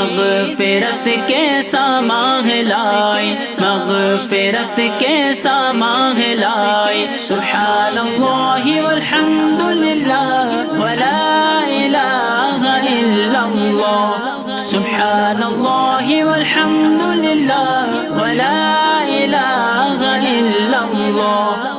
مغفرت کے سامان لائے، مغفرت کے سامان لائے، سبحان اللہ والحمد للہ ولا الہ الا اللہ، سبحان اللہ والحمد للہ ولا الہ الا اللہ۔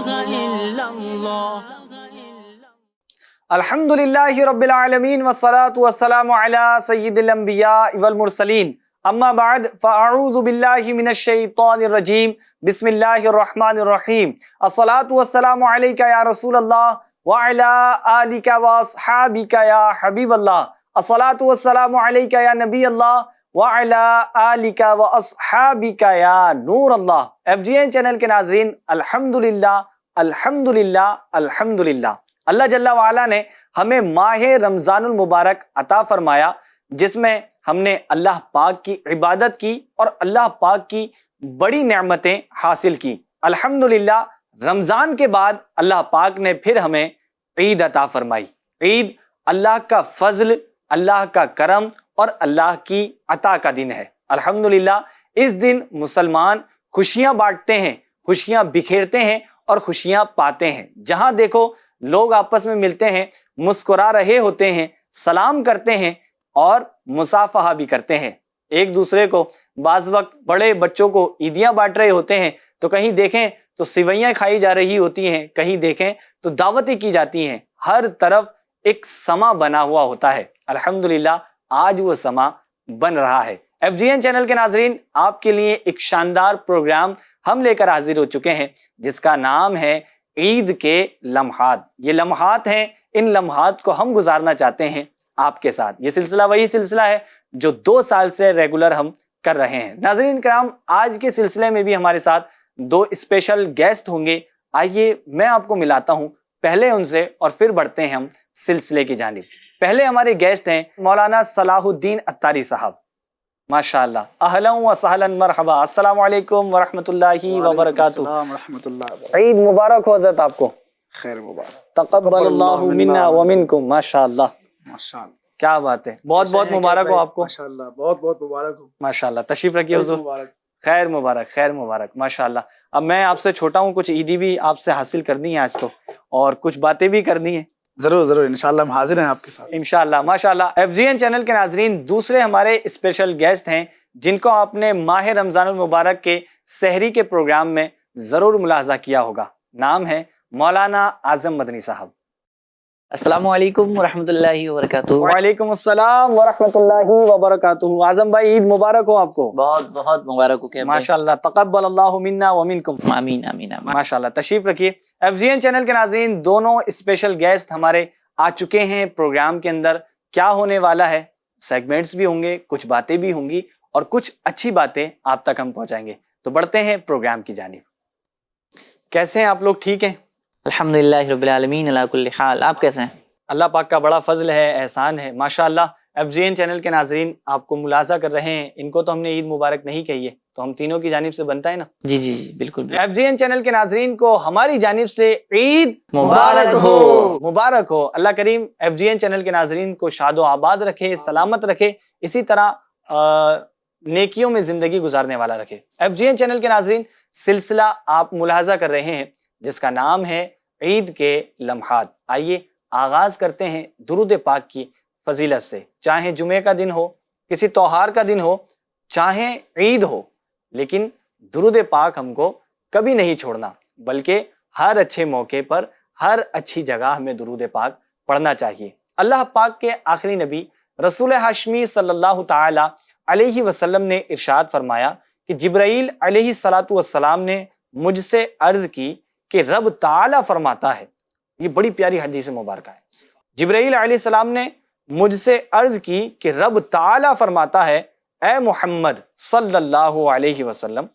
الحمدللہ رب العالمین والصلاة والسلام علی سید الانبیاء والمرسلین، اما بعد فاعوذ باللہ من الشیطان الرجیم، بسم اللہ الرحمن الرحیم، الصلاة والسلام علیک یا رسول اللہ وعلی آلک واصحابک یا حبیب اللہ، الصلاة والسلام علیک یا نبی اللہ وعلی آلک واصحابک یا نور اللہ۔ ایف جی این چینل کے ناظرین، الحمدللہ الحمدللہ الحمدللہ، اللہ جل وعلا نے ہمیں ماہ رمضان المبارک عطا فرمایا، جس میں ہم نے اللہ پاک کی عبادت کی اور اللہ پاک کی بڑی نعمتیں حاصل کی۔ الحمدللہ رمضان کے بعد اللہ پاک نے پھر ہمیں عید عطا فرمائی۔ عید اللہ کا فضل، اللہ کا کرم اور اللہ کی عطا کا دن ہے۔ الحمدللہ اس دن مسلمان خوشیاں بانٹتے ہیں، خوشیاں بکھیرتے ہیں اور خوشیاں پاتے ہیں۔ جہاں دیکھو لوگ آپس میں ملتے ہیں، مسکرا رہے ہوتے ہیں، سلام کرتے ہیں اور مصافحہ بھی کرتے ہیں ایک دوسرے کو۔ بعض وقت بڑے بچوں کو عیدیاں بانٹ رہے ہوتے ہیں تو کہیں دیکھیں تو سوئیاں کھائی جا رہی ہوتی ہیں، کہیں دیکھیں تو دعوتیں کی جاتی ہیں۔ ہر طرف ایک سما بنا ہوا ہوتا ہے۔ الحمدللہ آج وہ سما بن رہا ہے۔ ایف جی این چینل کے ناظرین، آپ کے لیے ایک شاندار پروگرام ہم لے کر حاضر ہو چکے ہیں، جس کا نام ہے عید کے لمحات۔ یہ لمحات ہیں، ان لمحات کو ہم گزارنا چاہتے ہیں آپ کے ساتھ۔ یہ سلسلہ وہی سلسلہ ہے جو 2 سال سے ریگولر ہم کر رہے ہیں۔ ناظرین کرام، آج کے سلسلے میں بھی ہمارے ساتھ 2 اسپیشل گیسٹ ہوں گے۔ آئیے میں آپ کو ملاتا ہوں پہلے ان سے اور پھر بڑھتے ہیں ہم سلسلے کی جانب۔ پہلے ہمارے گیسٹ ہیں مولانا صلاح الدین اتاری صاحب، ماشاءاللہ، اہلا و سہلا مرحبا، السلام علیکم ورحمۃ اللہ وبرکاتہ۔ السلام ورحمۃ اللہ وبرکاتہ۔ عید مبارک ہو حضرت آپ کو، خیر مبارک، تقبل اللہ منا ومنکم، ماشاءاللہ ماشاءاللہ، کیا بات ہے، بہت بہت مبارک ہو آپ کو، ماشاءاللہ، بہت بہت مبارک ہو، ماشاءاللہ۔ تشریف رکھیے حضور، مبارک۔ خیر مبارک، خیر مبارک، ماشاءاللہ۔ اب میں آپ سے چھوٹا ہوں، کچھ عیدی بھی آپ سے حاصل کرنی ہے آج تو، اور کچھ باتیں بھی کرنی ہیں ضرور ضرور، انشاءاللہ ہم حاضر ہیں آپ کے ساتھ انشاءاللہ، ماشاءاللہ۔ ایف جی این چینل کے ناظرین، دوسرے ہمارے اسپیشل گیسٹ ہیں جن کو آپ نے ماہ رمضان المبارک کے سحری کے پروگرام میں ضرور ملاحظہ کیا ہوگا۔ نام ہے مولانا اعظم مدنی صاحب۔ السلام علیکم ورحمۃ اللہ وبرکاتہ۔ وعلیکم السلام ورحمۃ اللہ وبرکاتہ۔ اعظم بھائی، عید مبارک ہو آپ کو، بہت بہت مبارک ہو کہ ماشاءاللہ، تقبل اللہ منا ومنکم، آمین آمین آمین۔ ماشاءاللہ۔ تشریف رکھیے۔ ایف جی این چینل کے ناظرین، دونوں اسپیشل گیسٹ ہمارے آ چکے ہیں پروگرام کے اندر۔ کیا ہونے والا ہے، سیگمنٹس بھی ہوں گے، کچھ باتیں بھی ہوں گی اور کچھ اچھی باتیں آپ تک ہم پہنچائیں گے۔ تو بڑھتے ہیں پروگرام کی جانب۔ کیسے ہیں آپ لوگ؟ ٹھیک ہیں؟ الحمدللہ رب العالمین علی کل حال۔ آپ کیسے ہیں؟ اللہ پاک کا بڑا فضل ہے، احسان ہے، ماشاءاللہ۔ ایف جی این چینل کے ناظرین آپ کو ملاحظہ کر رہے ہیں، ان کو تو ہم نے عید مبارک نہیں کہی ہے، تو ہم تینوں کی جانب سے بنتا ہے نا۔ جی جی جی، بالکل بالکل۔ ایف جی این چینل کے ناظرین کو ہماری جانب سے عید مبارک ہو، مبارک ہو۔ اللہ کریم ایف جی این چینل کے ناظرین کو شاد و آباد رکھے، سلامت رکھے، اسی طرح نیکیوں میں زندگی گزارنے والا رکھے۔ ایف جی این چینل کے ناظرین، سلسلہ آپ ملاحظہ کر رہے ہیں جس کا نام ہے عید کے لمحات۔ آئیے آغاز کرتے ہیں درود پاک کی فضیلت سے۔ چاہے جمعے کا دن ہو، کسی تہوار کا دن ہو، چاہے عید ہو، لیکن درود پاک ہم کو کبھی نہیں چھوڑنا، بلکہ ہر اچھے موقع پر، ہر اچھی جگہ ہمیں درود پاک پڑھنا چاہیے۔ اللہ پاک کے آخری نبی رسول ہاشمی صلی اللہ تعالی علیہ وسلم نے ارشاد فرمایا کہ جبرائیل علیہ الصلاۃ والسلام نے مجھ سے عرض کی کہ رب تعالی فرماتا ہے، یہ بڑی پیاری حدیث مبارکہ ہے۔ جبرائیل علیہ السلام نے مجھ سے عرض کی کہ رب تعالی فرماتا ہے، اے محمد صلی اللہ علیہ وسلم،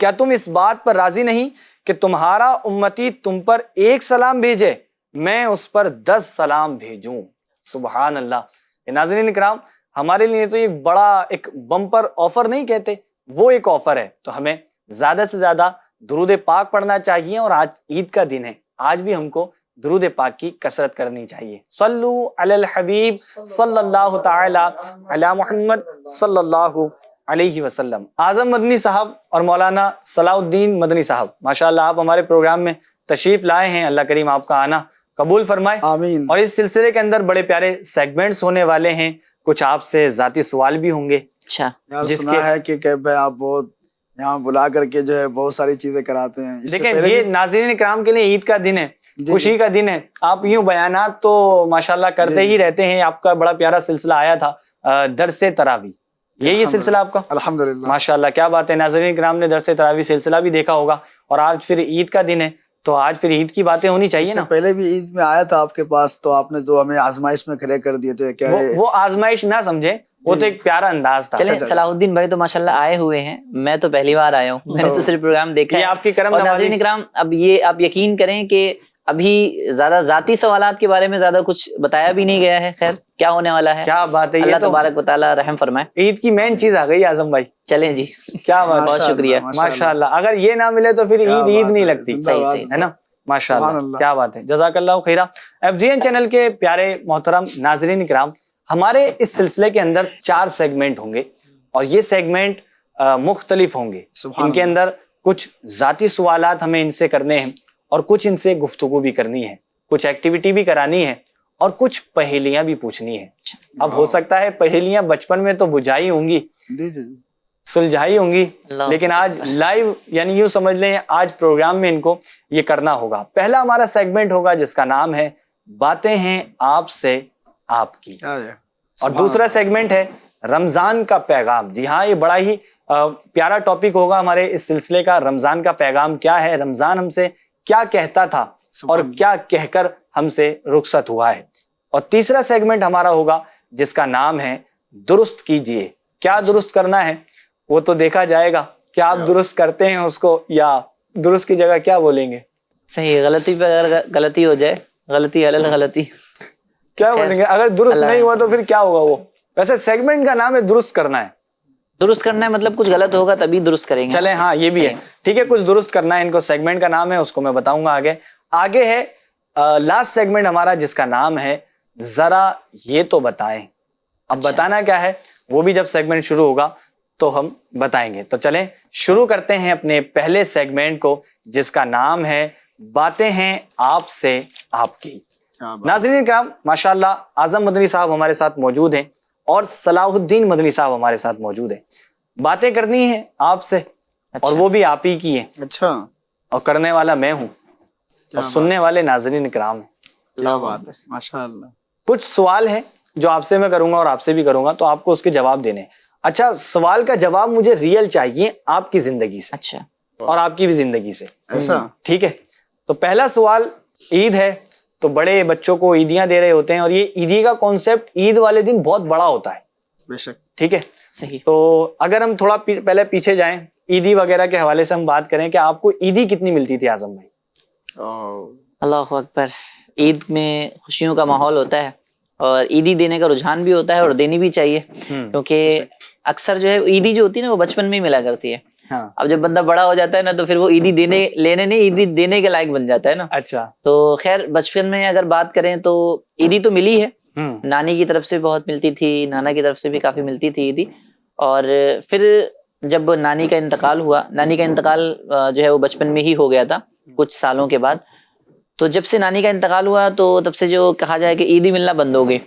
کیا تم اس بات پر راضی نہیں کہ تمہارا امتی تم پر 1 سلام بھیجے، میں اس پر 10 سلام بھیجوں؟ سبحان اللہ۔ ناظرین کرام، ہمارے لیے تو یہ بڑا ایک بمپر آفر نہیں کہتے، وہ ایک آفر ہے، تو ہمیں زیادہ سے زیادہ درود پاک پڑھنا چاہیے۔ اور آج عید کا دن ہے، آج بھی ہم کو درود پاک کی کثرت کرنی چاہیے. صلو علی الحبیب صلی اللہ تعالی علی محمد صلی اللہ علیہ وسلم. اعظم مدنی صاحب اور مولانا صلاح الدین مدنی صاحب، ماشاءاللہ آپ ہمارے پروگرام میں تشریف لائے ہیں. اللہ کریم آپ کا آنا قبول فرمائے. آمین. اور اس سلسلے کے اندر بڑے پیارے سیگمنٹس ہونے والے ہیں. کچھ آپ سے ذاتی سوال بھی ہوں گے. اچھا یار جس سنا کے- ہے کہ بھائی آپ بہت یہاں بلا کر کے جو ہے بہت ساری چیزیں کراتے ہیں. اس سے دیکھیں پہلے یہ بھی- ناظرین اکرام کے لیے عید کا دن ہے، جی، خوشی کا دن ہے. آپ یوں بیانات تو ماشاءاللہ کرتے جی، ہی رہتے ہیں. آپ کا بڑا پیارا سلسلہ آیا تھا درس تراویح، یہی سلسلہ آپ کا؟ الحمدللہ. ماشاءاللہ کیا بات ہے. ناظرین اکرام نے درس تراویح سلسلہ بھی دیکھا ہوگا، اور آج پھر عید کا دن ہے تو آج پھر عید کی باتیں ہونی اس چاہیے سے نا. پہلے بھی عید میں آیا تھا آپ کے پاس، تو آپ نے جو ہمیں آزمائش میں کھڑے کر دیے تھے کیا وہ آزمائش نہ سمجھے، وہ تو ایک پیارا انداز تھا. چلیں، صلاح الدین بھائی تو ماشاءاللہ آئے ہوئے ہیں، میں تو پہلی بار آیا ہوں، میں نے تو صرف پروگرام دیکھا یہ ہے. آپ کی کرم اور نوازی. ناظرین اکرام، اب یہ آپ یقین کریں کہ ابھی زیادہ ذاتی سوالات کے بارے میں زیادہ کچھ بتایا بھی نہیں گیا ہے. خیر کیا ہونے والا ہے، کیا بات ہے. یہ اللہ تو تبارک و تعالیٰ رحم فرمائے. عید کی مین چیز آ گئی اعظم بھائی. چلیں جی، کیا بات ہے. بہت شکریہ. ماشاءاللہ اگر یہ نہ ملے تو پھر کیا عید عید بات نہیں ہے، لگتی. زندہ صحیح، باد. صحیح، ہے نا. سبحان ماشاءاللہ اللہ. کیا بات ہے. جزاک اللہ خیرہ. FGN چینل کے پیارے محترم ناظرین اکرام، ہمارے اس سلسلے کے اندر 4 سیگمنٹ ہوں گے، اور یہ سیگمنٹ مختلف ہوں گے. سبحان ان کے اللہ. اندر کچھ ذاتی سوالات ہمیں ان سے کرنے ہیں، اور کچھ ان سے گفتگو بھی کرنی ہے، کچھ ایکٹیویٹی بھی کرانی ہے، اور کچھ پہیلیاں بھی پوچھنی ہیں. اب ہو سکتا ہے پہیلیاں بچپن میں تو بجھائی ہوں گی، جی جی. سلجھائی ہوں گی، اللہ لیکن آج لائیو یعنی یوں سمجھ لیں آج پروگرام میں ان کو یہ کرنا ہوگا. پہلا ہمارا سیگمنٹ ہوگا جس کا نام ہے باتیں ہیں آپ سے آپ کی، کیا ہے؟ اور دوسرا سیگمنٹ ہے رمضان کا پیغام. جی ہاں، یہ بڑا ہی پیارا ٹاپک ہوگا ہمارے اس سلسلے کا. رمضان کا پیغام کیا ہے، رمضان ہم سے کیا کہتا تھا اور کیا کہہ کر ہم سے رخصت ہوا ہے. اور تیسرا سیگمنٹ ہمارا ہوگا جس کا نام ہے درست کیجئے. کیا درست کرنا ہے وہ تو دیکھا جائے گا. کیا آپ درست کرتے ہیں اس کو، یا درست کی جگہ کیا بولیں گے؟ صحیح. غلطی پہ اگر غلطی ہو جائے، غلطی علی غلطی، کیا بولیں گے اگر درست نہیں ہوا تو پھر کیا ہوگا؟ وہ ویسے سیگمنٹ کا نام ہے درست کرنا ہے. درست کرنا ہے مطلب کچھ غلط ہوگا تبھی درست کریں گے. چلیں ہاں یہ بھی ہے، ٹھیک ہے. کچھ درست کرنا ہے ان کو، سیگمنٹ کا نام ہے، اس کو میں بتاؤں گا آگے ہے لاسٹ سیگمنٹ ہمارا جس کا نام ہے ذرا یہ تو بتائیں. اب بتانا کیا ہے وہ بھی جب سیگمنٹ شروع ہوگا تو ہم بتائیں گے. تو چلیں شروع کرتے ہیں اپنے پہلے سیگمنٹ کو جس کا نام ہے باتیں ہیں آپ سے آپ کی. ناظرین کرام، ماشاءاللہ اعظم مدنی صاحب ہمارے ساتھ موجود ہیں، اور صلاح الدین مدنی صاحب ہمارے ساتھ موجود ہیں. باتیں کرنی ہیں آپ سے، اور وہ بھی آپ ہی کی ہیں، اچھا. اور کرنے والا میں ہوں، اور سننے والے ناظرین کرام ہیں. کیا بات ہے، ماشاء اللہ. کچھ سوال ہیں جو آپ سے میں کروں گا اور آپ سے بھی کروں گا، تو آپ کو اس کے جواب دینے ہیں. اچھا، سوال کا جواب مجھے ریئل چاہیے آپ کی زندگی سے، اچھا، اور آپ کی بھی زندگی سے. ایسا؟ ٹھیک ہے. تو پہلا سوال، عید ہے تو بڑے بچوں کو عیدیاں دے رہے ہوتے ہیں، اور یہ عیدی کا کانسیپٹ عید والے دن بہت بڑا ہوتا ہے. بے شک. ٹھیک ہے. صحیح. تو اگر ہم تھوڑا پہلے پیچھے جائیں، عیدی وغیرہ کے حوالے سے ہم بات کریں کہ آپ کو عیدی کتنی ملتی تھی اعظم بھائی؟ اللہ اکبر. عید میں خوشیوں کا ماحول ہوتا ہے، اور عیدی دینے کا رجحان بھی ہوتا ہے، اور دینی بھی چاہیے، کیونکہ اکثر جو ہے عیدی جو ہوتی ہے نا وہ بچپن میں ہی ملا کرتی ہے. اب جب بندہ بڑا ہو جاتا ہے نا تو پھر وہ عیدی عیدی دینے کے لائق بن جاتا ہے نا. اچھا. تو خیر بچپن میں اگر بات کریں تو عیدی تو ملی ہے، نانی کی طرف سے بہت ملتی تھی، نانا کی طرف سے بھی کافی ملتی تھی عیدی. اور پھر جب نانی کا انتقال ہوا، نانی کا انتقال جو ہے وہ بچپن میں ہی ہو گیا تھا کچھ سالوں کے بعد. تو جب سے نانی کا انتقال ہوا تو تب سے جو کہا جائے کہ عیدی ملنا بند ہو گئی.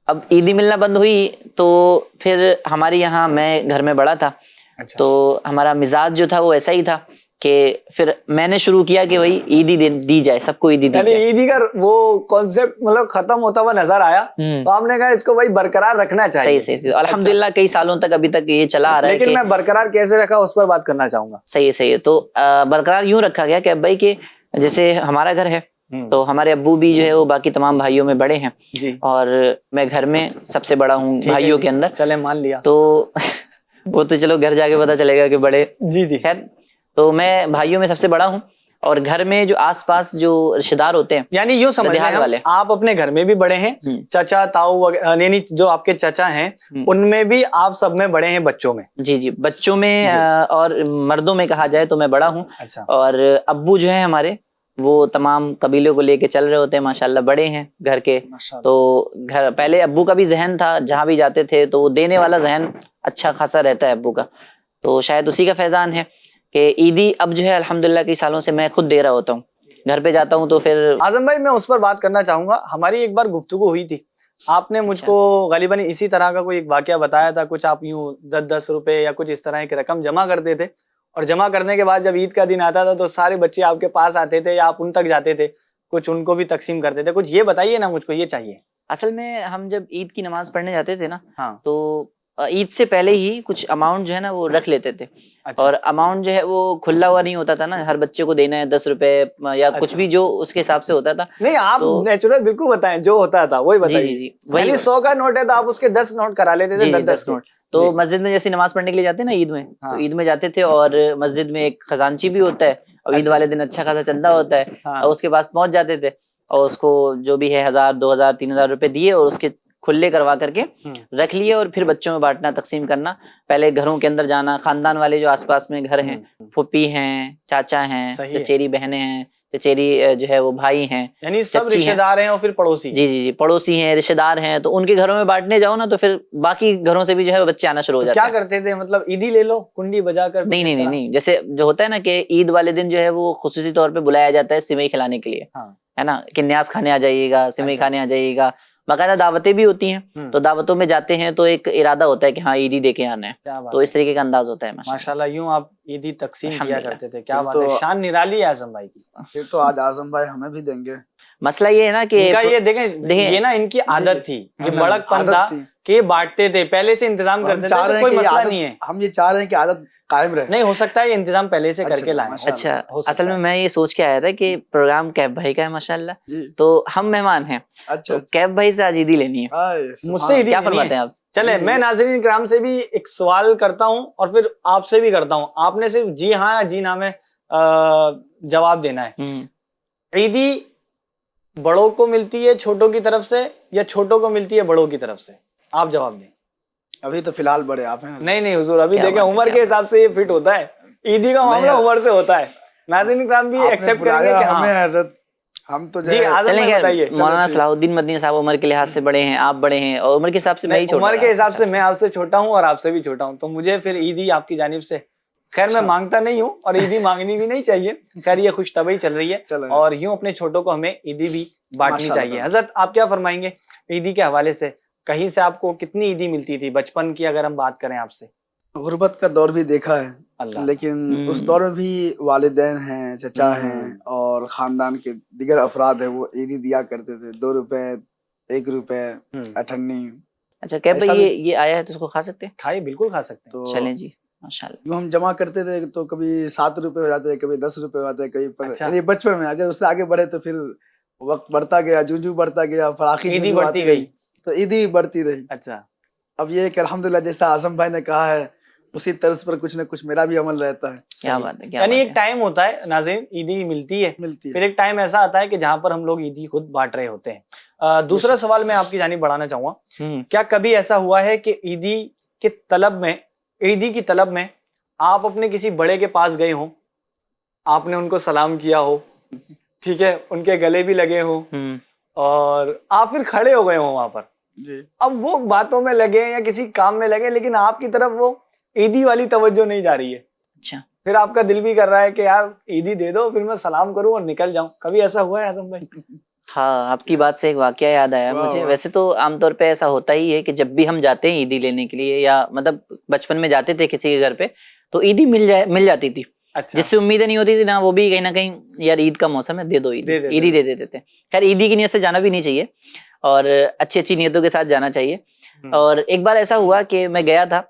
اب عیدی ملنا بند ہوئی تو پھر ہمارے یہاں، میں گھر میں بڑا تھا، تو ہمارا مزاج جو تھا وہ ایسا ہی تھا کہ پھر میں نے شروع کیا کہ بھائی عیدی دی جائے، سب کو عیدی دی یعنی جائے. عیدی کا وہ کانسیپٹ مطلب ختم ہوتا ہوا نظر آیا، تو آپ نے کہا اس کو بھائی برقرار رکھنا چاہیے. صحیح. الحمدللہ کئی سالوں تک ابھی تک یہ چلا آ رہا ہے. لیکن میں برقرار کیسے رکھا اس پر بات کرنا چاہوں گا. صحیح. تو برقرار یوں رکھا گیا کہ بھائی کہ جیسے ہمارا گھر ہے تو ہمارے ابو بھی جو ہے وہ باقی تمام بھائیوں میں بڑے ہیں، اور میں گھر میں سب سے بڑا ہوں بھائیوں کے اندر. چلے مان لیا. تو وہ تو چلو گھر جا کے پتا چلے گا کہ بڑے. جی. خیر، تو میں بھائیوں میں سب سے بڑا ہوں، اور گھر میں جو آس پاس جو رشتے دار ہوتے ہیں، یعنی یوں سمجھ لیں آپ اپنے گھر میں بھی بڑے ہیں، چچا تاؤ یعنی جو آپ کے چچا ہیں ان میں بھی آپ سب میں بڑے ہیں بچوں میں. جی بچوں میں اور مردوں میں کہا جائے تو میں بڑا ہوں. اچھا. اور ابو جو ہیں ہمارے وہ تمام قبیلوں کو لے کے چل رہے ہوتے ہیں، ماشاءاللہ بڑے ہیں گھر کے. تو گھر پہلے ابو کا بھی ذہن تھا، جہاں بھی جاتے تھے تو وہ دینے والا ذہن اچھا خاصا رہتا ہے ابو کا. تو شاید اسی کا فیضان ہے کہ عیدی اب جو ہے الحمدللہ کئی سالوں سے میں خود دے رہا ہوتا ہوں. گھر پہ جاتا ہوں تو پھر اعظم بھائی میں اس پر بات کرنا چاہوں گا. ہماری ایک بار گفتگو ہوئی تھی، آپ نے مجھ کو غالباً اسی طرح کا کوئی ایک واقعہ بتایا تھا. کچھ آپ یوں 10 روپے یا کچھ اس طرح کی رقم جمع کرتے تھے، اور جمع کرنے کے بعد جب عید کا دن آتا تھا تو سارے بچے آپ کے پاس آتے تھے یا آپ ان تک جاتے تھے، کچھ ان کو بھی تقسیم کرتے تھے. کچھ یہ بتائیے نا، مجھ کو یہ چاہیے. اصل میں ہم جب عید کی نماز پڑھنے جاتے تھے نا، ہاں تو عید سے پہلے ہی کچھ اماؤنٹ جو ہے نا وہ رکھ لیتے تھے. اور اماؤنٹ جو ہے وہ کھلا ہوا نہیں ہوتا تھا نا، ہر بچے کو دینا ہے 10 روپے یا کچھ بھی جو اس کے حساب سے ہوتا تھا. نہیں آپ نیچرل بالکل بتائیں جو ہوتا تھا وہی بتائیے. جی یعنی 100 کا نوٹ ہے تو آپ اس کے 10 نوٹ کرا لیتے تھے. 10 نوٹ. تو مسجد میں جیسے نماز پڑھنے کے لیے جاتے ہیں نا عید میں، تو عید میں جاتے تھے اور مسجد میں ایک خزانچی بھی ہوتا ہے، اور عید والے دن اچھا خاصا چندہ ہوتا ہے، اور اس کے پاس پہنچ جاتے تھے اور اس کو جو بھی ہے 1000 2000 3000 روپے دیے اور اس کے کھلے کروا کر کے رکھ لیے، اور پھر بچوں میں بانٹنا، تقسیم کرنا. پہلے گھروں کے اندر جانا، خاندان والے جو آس پاس میں گھر ہیں، پھوپھی ہیں، چاچا ہیں، چچیری بہنیں ہیں، چچیری جو ہے وہ بھائی ہیں، یعنی سب رشتہ دار ہیں اور پھر پڑوسی. جی پڑوسی ہیں، رشتہ دار ہیں. تو ان کے گھروں میں بانٹنے جاؤ نا تو پھر باقی گھروں سے بھی جو ہے بچے آنا شروع ہو جاتے ہیں. کیا کرتے تھے مطلب عیدی لے لو کنڈی بجا کر؟ نہیں، جیسے جو ہوتا ہے نا کہ عید والے دن جو ہے وہ خصوصی طور پہ بلایا جاتا ہے سیوئی کھلانے کے لیے، ہے نا، کہ نیاز کھانے آ جائیے گا، سیوئی کھانے آ جائیے گا. باقاعدہ دعوتیں بھی ہوتی ہیں، تو دعوتوں میں جاتے ہیں تو ایک ارادہ ہوتا ہے کہ ہاں عیدی دے کے آنا ہے. تو اس طریقے کا انداز ہوتا ہے. ماشاءاللہ یوں آپ عیدی تقسیم کیا کرتے تھے. کیا بات ہے، شان نرالی ہے اعظم بھائی کی. پھر تو آج اعظم بھائی ہمیں بھی دیں گے. مسئلہ یہ ہے نا کہ یہ دیکھیں یہ نا ان کی عادت تھی، یہ بڑک پن تھا کہ بانٹتے تھے، پہلے سے انتظام کرتے تھے. کوئی مسئلہ نہیں ہے، ہم یہ چاہ رہے ہیں کہ عادت قائم رہے. نہیں ہو سکتا ہے یہ انتظام پہلے سے کر کے لائیں. اچھا اصل میں یہ سوچ کے آیا تھا کہ پروگرام کیف بھائی کا ہے ماشاءاللہ، تو ہم مہمان ہیں، تو کیف بھائی سے آج عیدی لینی ہے. مجھ سے کیا فرماتے ہیں آپ؟ چلے میں ناظرین کرام سے بھی ایک سوال کرتا ہوں اور پھر آپ سے بھی کرتا ہوں. آپ نے صرف جی ہاں یا جی نہ میں جواب دینا ہے. عیدی بڑوں کو ملتی ہے چھوٹوں کی طرف سے یا چھوٹوں کو ملتی ہے بڑوں کی طرف سے؟ آپ جواب دیں. ابھی تو فی الحال بڑے آپ ہیں. نہیں حضور، ابھی دیکھیں عمر کے حساب سے یہ فٹ ہوتا ہے. عیدی کا معاملہ عمر سے ہوتا ہے. ناظرین کرام بھی ایکسپٹ کریں گے کہ ہاں حضرت ہم تو جی اعظم بھائی بتائیے. مولانا صلاح الدین مدنی صاحب عمر کے لحاظ سے بڑے ہیں، آپ بڑے ہیں، اور عمر کے حساب سے میں ہی چھوٹا. عمر کے حساب سے میں آپ سے چھوٹا ہوں اور آپ سے بھی چھوٹا ہوں، تو مجھے پھر عیدی آپ کی جانب سے، خیر میں مانگتا نہیں ہوں اور عیدی مانگنی بھی نہیں چاہیے. خیر یہ خوش طبعی چل رہی ہے اور یوں اپنے چھوٹوں کو ہمیں عیدی بھی بانٹنی چاہیے. حضرت آپ کیا فرمائیں گے عیدی کے حوالے سے؟ کہیں سے آپ کو کتنی عیدی ملتی تھی بچپن کی اگر ہم بات کریں آپ سے؟ غربت کا دور بھی دیکھا ہے، لیکن اس دور میں بھی والدین ہیں، چچا ہیں اور خاندان کے دیگر افراد ہیں، وہ عیدی دیا کرتے تھے. 2 روپے، 1 روپے، 98. اچھا کیف بھائی یہ آیا ہے تو اس کو کھا سکتے ہیں؟ کھائیے، بالکل کھا سکتے ہیں. چلیں جی ماشاءاللہ. یوں ہم جمع کرتے تھے تو کبھی 7 روپے ہو جاتے، کبھی 10 روپے ہو جاتے، کبھی بچپن میں. اگر اس سے آگے بڑھے تو پھر وقت بڑھتا گیا، جو بڑھتا گیا، فراخی عیدی بڑھتی گئی تو عیدی بڑھتی رہی. اچھا اب یہ کہ الحمدللہ جیسا اعظم بھائی نے کہا ہے اسی طرز پر کچھ نہ کچھ میرا بھی عمل رہتا ہے. کیا بات ہے. یعنی ایک ٹائم ہوتا ہے ناظرین عیدی ملتی ہے، پھر ایک ٹائم ایسا آتا ہے کہ جہاں پر ہم لوگ عیدی خود بانٹ رہے ہوتے ہیں. دوسرا سوال میں آپ کی جانب بڑھانا چاہوں گا، کیا کبھی ایسا ہوا ہے کہ عیدی کی طلب میں آپ اپنے کسی بڑے کے پاس گئے ہوں، آپ نے ان کو سلام کیا ہو، ٹھیک ہے، ان کے گلے بھی لگے ہوں اور آپ پھر کھڑے ہو گئے ہوں وہاں پر، اب وہ باتوں میں لگے یا کسی کام میں لگے لیکن آپ کی طرف وہ عیدی والی توجہ نہیں جا رہی ہے. اچھا پھر آپ کا دل بھی کر رہا ہے کہ یار عیدی دے دو، پھر میں سلام کروں اور نکل جاؤں. کبھی ایسا ہوا ہے اعظم بھائی؟ ہاں آپ کی بات سے ایک واقعہ یاد آیا مجھے. ویسے تو عام طور پہ ایسا ہوتا ہی ہے کہ جب بھی ہم جاتے ہیں عیدی لینے کے لیے، یا مطلب بچپن میں جاتے تھے کسی کے گھر پہ تو عیدی مل جاتی تھی. جس سے امیدیں نہیں ہوتی تھی نا، وہ بھی کہیں نہ کہیں یار عید کا موسم ہے دے دو عیدی دے دیتے تھے. خیر عیدی کی نیت سے جانا بھی نہیں چاہیے اور اچھی نیتوں کے ساتھ جانا چاہیے. اور ایک بار ایسا ہوا کہ میں گیا تھا،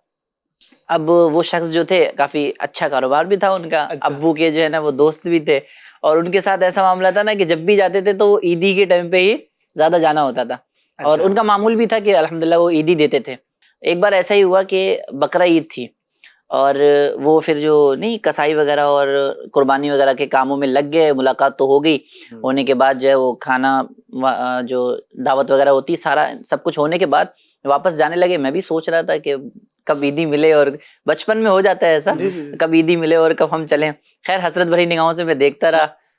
اب وہ شخص جو تھے کافی اچھا کاروبار بھی تھا ان کا، ابو کے جو ہے نا وہ دوست بھی تھے، اور ان کے ساتھ ایسا معاملہ تھا نا کہ جب بھی جاتے تھے تو وہ عیدی کے ٹائم پہ ہی زیادہ جانا ہوتا تھا. اور ان کا معمول بھی تھا کہ الحمدللہ وہ عیدی دیتے تھے. ایک بار ایسا ہی ہوا کہ بقرہ عید تھی اور وہ پھر جو نہیں کسائی وغیرہ اور قربانی وغیرہ کے کاموں میں لگ گئے. ملاقات تو ہو گئی، ہونے کے بعد جو ہے وہ کھانا جو دعوت وغیرہ ہوتی سارا سب کچھ ہونے کے بعد واپس جانے لگے. میں بھی سوچ رہا تھا کہ کب عیدی ملے، اور بچپن میں ہو جاتا ہے ایسا، کب عیدی ملے اور کب ہم چلیں. خیر حسرت بھری نگاہوں سے میں دیکھتا رہا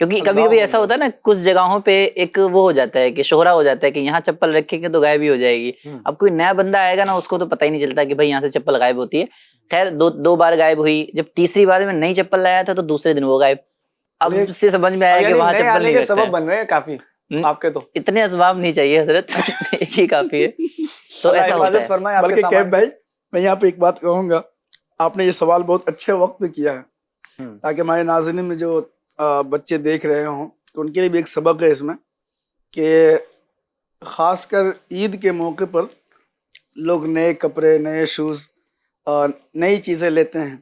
کیونکہ کبھی کبھی ایسا ہوتا ہے نا کچھ جگہوں پہ ایک وہ ہو جاتا ہے کہ شہرا ہو جاتا ہے کہ یہاں چپل رکھیں گے تو غائب ہی ہو جائے گی. اب کوئی نیا بندہ آئے گا نا اس کو تو پتہ ہی نہیں چلتا کہ بھائی یہاں سے چپل غائب ہوتی ہے. خیر دو بار غائب ہوئی, جب تیسری بار میں نئی چپل لایا تھا تو دوسرے دن وہ غائب. اب اس سے سمجھ میں آیا کہ وہاں چپل نہیں رکھتا ہے. سبب بن رہے ہیں کافی آپ کے, تو اتنے اسباب نہیں چاہیے حضرت, ایک ہی کافی ہے. تو ایسا ہوتا ہے. بلکہ کیف بھائی میں یہاں پہ ایک بات کہوں گا, آپ نے یہ سوال بہت اچھے وقت پہ کیا ہے تاکہ ہمارے ناظرین میں جو بچے دیکھ رہے ہوں تو ان کے لیے بھی ایک سبق ہے اس میں کہ خاص کر عید کے موقع پر لوگ نئے کپڑے, نئے شوز, نئی چیزیں لیتے ہیں.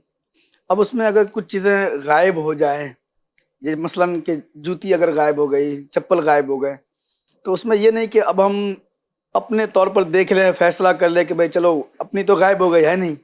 اب اس میں اگر کچھ چیزیں غائب ہو جائیں, یہ مثلاً کہ جوتی اگر غائب ہو گئی, چپل غائب ہو گئے, تو اس میں یہ نہیں کہ اب ہم اپنے طور پر دیکھ لیں, فیصلہ کر لیں کہ بھائی چلو اپنی تو غائب ہو گئی ہے نہیں,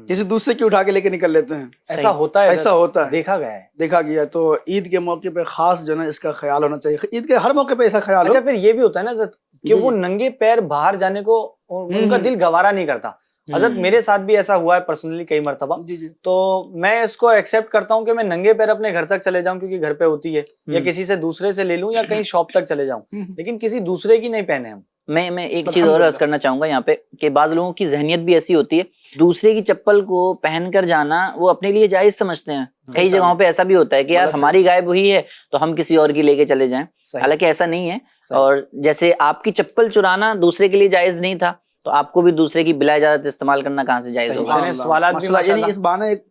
کسی دوسرے کی اٹھا کے لے کے نکل لیتے ہیں. ایسا ہوتا ہے, ایسا ہوتا ہے, دیکھا گیا ہے, دیکھا گیا. تو عید کے موقع پہ خاص جو ہے نا اس کا خیال ہونا چاہیے, عید کے ہر موقع پہ ایسا خیال ہو. اچھا پھر یہ بھی ہوتا ہے نا حضرت کہ وہ ننگے پیر باہر جانے کو ان کا دل گوارا نہیں کرتا. حضرت میرے ساتھ بھی ایسا ہوا ہے پرسنلی کئی مرتبہ. تو میں اس کو ایکسیپٹ کرتا ہوں کہ میں ننگے پیر اپنے گھر تک چلے جاؤں کیونکہ گھر پہ ہوتی ہے, یا کسی سے دوسرے سے لے لوں یا کہیں شاپ تک چلے جاؤں, لیکن کسی دوسرے کی نہیں پہنے ہم. میں ایک چیز اور عرض کرنا چاہوں گا یہاں پہ کہ بعض لوگوں کی ذہنیت بھی ایسی ہوتی ہے, دوسرے کی چپل کو پہن کر جانا وہ اپنے لیے جائز سمجھتے ہیں. کئی جگہوں پہ ایسا بھی ہوتا ہے کہ یار ہماری غائب ہوئی ہے تو ہم کسی اور کی لے کے چلے جائیں, حالانکہ ایسا نہیں ہے. اور جیسے آپ کی چپل چرانا دوسرے کے لیے جائز نہیں تھا تو آپ کو بھی دوسرے کی بلا اجازت استعمال کرنا کہاں سے جائز ہوگا. سوالات یعنی اس بہانے ایک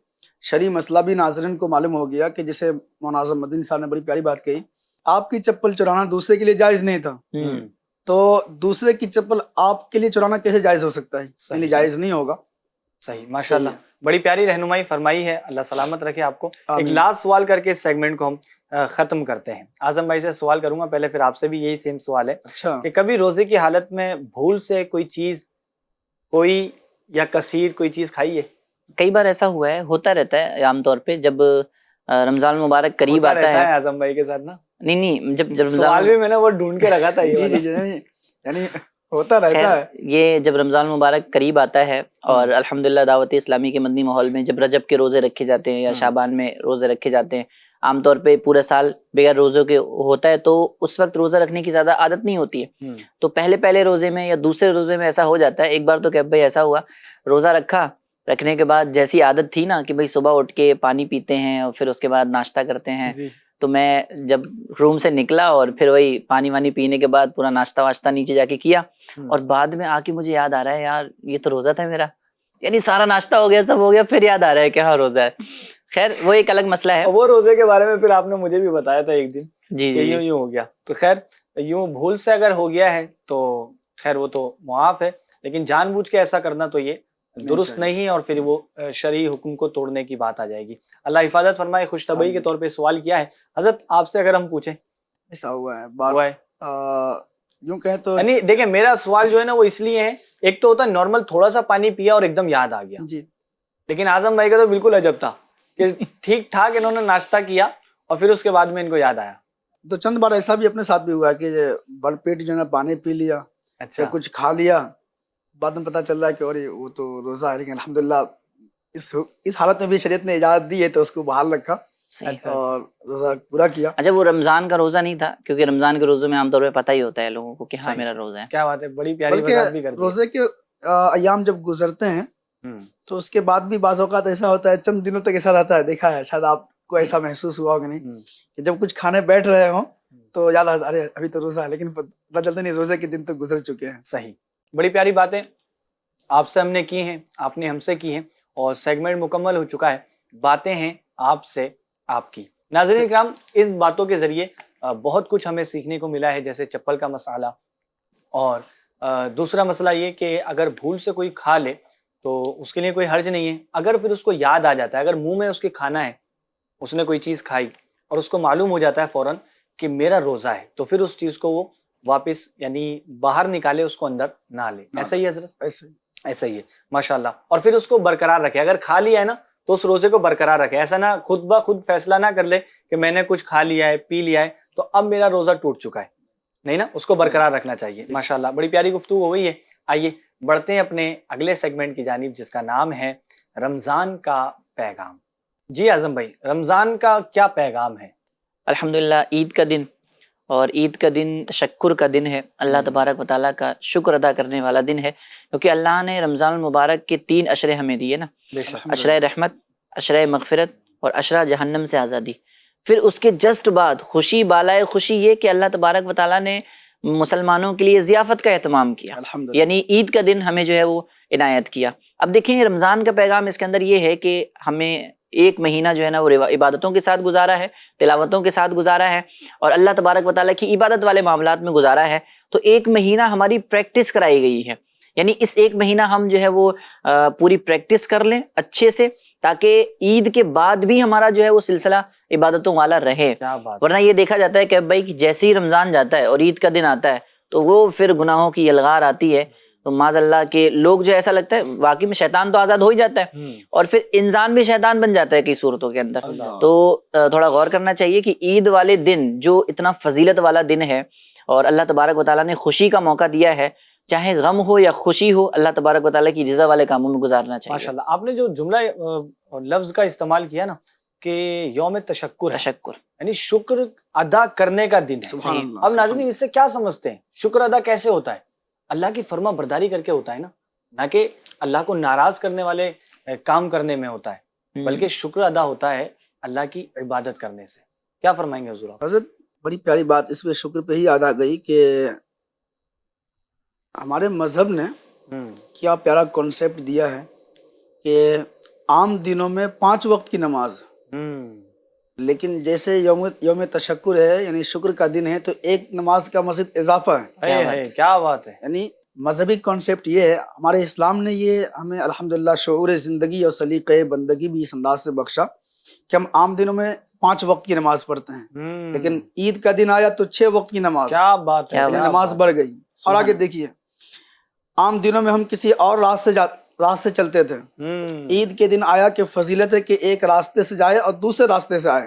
شرعی مسئلہ بھی ناظرین کو معلوم ہو گیا کہ جسے مولانا اعظم مدنی صاحب نے بڑی پیاری بات کہی, آپ کی چپل چرانا دوسرے کے لیے جائز نہیں تھا, تو دوسرے کی چپل آپ کے لیے چرانا کیسے جائز ہو سکتا ہے, یعنی جائز نہیں ہوگا. صحیح, ماشاءاللہ بڑی پیاری رہنمائی فرمائی ہے, اللہ سلامت رکھے آپ کو. ایک لاسٹ سوال کر کے اس سیگمنٹ کو ہم ختم کرتے ہیں. اعظم بھائی سے سوال کروں گا پہلے, پھر آپ سے بھی یہی سیم سوال ہے کہ کبھی روزے کی حالت میں بھول سے کوئی چیز, کوئی یا کثیر کوئی چیز کھائی ہے؟ کئی بار ایسا ہوا ہے, ہوتا رہتا ہے عام طور پہ جب رمضان مبارک قریب آتا ہے. اعظم بھائی کے ساتھ نا نہیں جب سوال بھی میں نے وہ ڈھونڈ کے رکھا تھا, یعنی ہوتا رہتا ہے. یہ جب رمضان مبارک قریب آتا ہے اور الحمدللہ دعوت اسلامی کے مدنی ماحول میں جب رجب کے روزے رکھے جاتے ہیں یا شعبان میں روزے رکھے جاتے ہیں, عام طور پہ پورے سال بغیر روزوں کے ہوتا ہے تو اس وقت روزہ رکھنے کی زیادہ عادت نہیں ہوتی ہے. تو پہلے روزے میں یا دوسرے روزے میں ایسا ہو جاتا ہے. ایک بار تو کہ بھائی ایسا ہوا, روزہ رکھنے کے بعد جیسی عادت تھی نا کہ بھائی صبح اٹھ کے پانی پیتے ہیں اور پھر اس کے بعد ناشتہ کرتے ہیں, تو میں جب روم سے نکلا اور پھر وہی پانی وانی پینے کے بعد پورا ناشتہ واشتہ نیچے جا کے کیا, اور بعد میں آ کے مجھے یاد آ رہا ہے یار یہ تو روزہ تھا میرا, یعنی سارا ناشتہ ہو گیا, سب ہو گیا, پھر یاد آ رہا ہے کہ ہاں روزہ ہے. خیر وہ ایک الگ مسئلہ ہے. وہ روزے کے بارے میں پھر آپ نے مجھے بھی بتایا تھا ایک دن جی کہ یوں ہو گیا. تو خیر یوں بھول سے اگر ہو گیا ہے تو خیر وہ تو معاف ہے, لیکن جان بوجھ کے ایسا کرنا تو یہ درست نہیں, اور پھر وہ شرعی حکم کو توڑنے کی بات آ جائے گی. اللہ حفاظت فرمائے. خوش طبعی کے طور پہ سوال کیا ہے حضرت آپ سے, اگر ہم پوچھیں ایسا ہوا ہے یوں کہیں تو یعنی دیکھیں میرا سوال جو ہے نا وہ اس لیے ہے, ایک تو ہوتا ہے نارمل تھوڑا سا پانی پیا اور ایک دم یاد آ گیا, لیکن اعظم بھائی کا تو بالکل عجب تھا کہ ٹھیک ٹھاک انہوں نے ناشتہ کیا اور پھر اس کے بعد میں ان کو یاد آیا. تو چند بار ایسا بھی اپنے ساتھ بھی ہوا کہ بھر پیٹ جو ہے پانی پی لیا, اچھا کچھ کھا لیا, بعد میں پتا چل رہا ہے کہ اور وہ تو روزہ ہے, لیکن الحمدللہ اس حالت میں بھی شریعت نے اجازت دی ہے تو اس کو بحال رکھا اور روزہ پورا کیا. اچھا وہ رمضان کا روزہ نہیں تھا, کیونکہ رمضان کے روزے میں عام طور پہ پتہ ہی ہوتا ہے لوگوں کو کہ ہاں میرا روزہ ہے. کیا بات ہے, بڑی پیاری وضاحت بھی کرتے ہیں. روزے کے ایام جب گزرتے ہیں تو اس کے بعد بھی بعض اوقات ایسا ہوتا ہے, چند دنوں تک ایسا رہتا ہے, دیکھا ہے شاید آپ کو ایسا محسوس ہوا ہوگا نہیں, کہ جب کچھ کھانے بیٹھ رہے ہوں تو یاد آتا ارے ابھی تو روزہ ہے, لیکن پتہ چلتا نہیں روزے کے دن تو گزر چکے ہیں. صحیح, بڑی پیاری باتیں آپ سے ہم نے کی ہیں, آپ نے ہم سے کی ہیں, اور سیگمنٹ مکمل ہو چکا ہے. باتیں ہیں آپ سے آپ کی. ناظرین کرام, اس باتوں کے ذریعے بہت کچھ ہمیں سیکھنے کو ملا ہے, جیسے چپل کا مسئلہ, اور دوسرا مسئلہ یہ کہ اگر بھول سے کوئی کھا لے تو اس کے لیے کوئی حرج نہیں ہے. اگر پھر اس کو یاد آ جاتا ہے, اگر منہ میں اس کے کھانا ہے, اس نے کوئی چیز کھائی اور اس کو معلوم ہو جاتا ہے فوراً کہ میرا روزہ ہے, تو پھر اس چیز کو وہ واپس یعنی باہر نکالے, اس کو اندر نہ لے. ایسا ہی حضرت, ایسا ہی ہے ماشاءاللہ. اور پھر اس کو برقرار رکھے, اگر کھا لیا ہے نا تو اس روزے کو برقرار رکھے. ایسا نہ خود بخود فیصلہ نہ کر لے کہ میں نے کچھ کھا لیا ہے, پی لیا ہے, تو اب میرا روزہ ٹوٹ چکا ہے. نہیں نا, اس کو برقرار رکھنا چاہیے. ماشاءاللہ بڑی پیاری گفتگو ہو گئی ہے. آئیے بڑھتے ہیں اپنے اگلے سیگمنٹ کی جانب, جس کا نام ہے رمضان کا پیغام. جی اعظم بھائی, رمضان کا کیا پیغام ہے؟ الحمدللہ عید کا دن، اور عید کا دن تشکر کا دن ہے، اللہ تبارک و تعالیٰ کا شکر ادا کرنے والا دن ہے، کیونکہ اللہ نے رمضان المبارک کے 3 عشرے ہمیں دیے نا، عشرہ رحمت، عشرہ مغفرت اور عشرہ جہنم سے آزادی۔ پھر اس کے جسٹ بعد خوشی بالائے خوشی یہ کہ اللہ تبارک و تعالیٰ نے مسلمانوں کے لیے ضیافت کا اہتمام کیا، الحمدللہ۔ یعنی عید کا دن ہمیں جو ہے وہ عنایت کیا۔ اب دیکھیں رمضان کا پیغام اس کے اندر یہ ہے کہ ہمیں ایک مہینہ جو ہے نا وہ عبادتوں کے ساتھ گزارا ہے، تلاوتوں کے ساتھ گزارا ہے، اور اللہ تبارک و تعالیٰ کی عبادت والے معاملات میں گزارا ہے، تو ایک مہینہ ہماری پریکٹس کرائی گئی ہے، یعنی اس ایک مہینہ ہم جو ہے وہ پوری پریکٹس کر لیں اچھے سے، تاکہ عید کے بعد بھی ہمارا جو ہے وہ سلسلہ عبادتوں والا رہے۔ ورنہ یہ دیکھا جاتا ہے کہ بھائی جیسے ہی رمضان جاتا ہے اور عید کا دن آتا ہے تو وہ پھر گناہوں کی یلغار آتی ہے، تو معاذ اللہ کے لوگ جو ایسا لگتا ہے واقعی میں شیطان تو آزاد ہو ہی جاتا ہے، اور پھر انسان بھی شیطان بن جاتا ہے کئی صورتوں کے اندر۔ تو تھوڑا غور کرنا چاہیے کہ عید والے دن جو اتنا فضیلت والا دن ہے اور اللہ تبارک و تعالیٰ نے خوشی کا موقع دیا ہے، چاہے غم ہو یا خوشی ہو، اللہ تبارک و تعالیٰ کی رضا والے کاموں میں گزارنا چاہیے۔ ماشاءاللہ، آپ نے جو جملہ لفظ کا استعمال کیا نا کہ یوم تشکر ہے، تشکر یعنی شکر ادا کرنے کا دن ہے۔ سبحان اللہ۔ اب ناظرین اس سے کیا سمجھتے ہیں؟ شکر ادا کیسے ہوتا ہے؟ اللہ کی فرما برداری کر کے ہوتا ہے نا، نہ کہ اللہ کو ناراض کرنے والے کام کرنے میں ہوتا ہے، بلکہ شکر ادا ہوتا ہے اللہ کی عبادت کرنے سے۔ کیا فرمائیں گے حضور آپ؟ حضرت بڑی پیاری بات اس میں شکر پہ ہی یاد آ گئی کہ ہمارے مذہب نے کیا پیارا کانسیپٹ دیا ہے کہ عام دنوں میں 5 وقت کی نماز، لیکن جیسے یوم تشکر ہے یعنی شکر کا دن ہے تو ایک نماز کا مزید اضافہ ہے۔ کیا بات ہے! یعنی مذہبی کانسیپٹ یہ ہے، ہمارے اسلام نے یہ ہمیں الحمدللہ شعور زندگی اور سلیقہ بندگی بھی اس انداز سے بخشا کہ ہم عام دنوں میں 5 وقت کی نماز پڑھتے ہیں، لیکن عید کا دن آیا تو 6 وقت کی نماز، کیا بات ہے! یعنی نماز بڑھ گئی۔ اور آگے دیکھیے، عام دنوں میں ہم کسی اور راستے چلتے تھے، عید کے دن آیا کہ فضیلت ہے کہ ایک راستے سے جائے اور دوسرے راستے سے آئے۔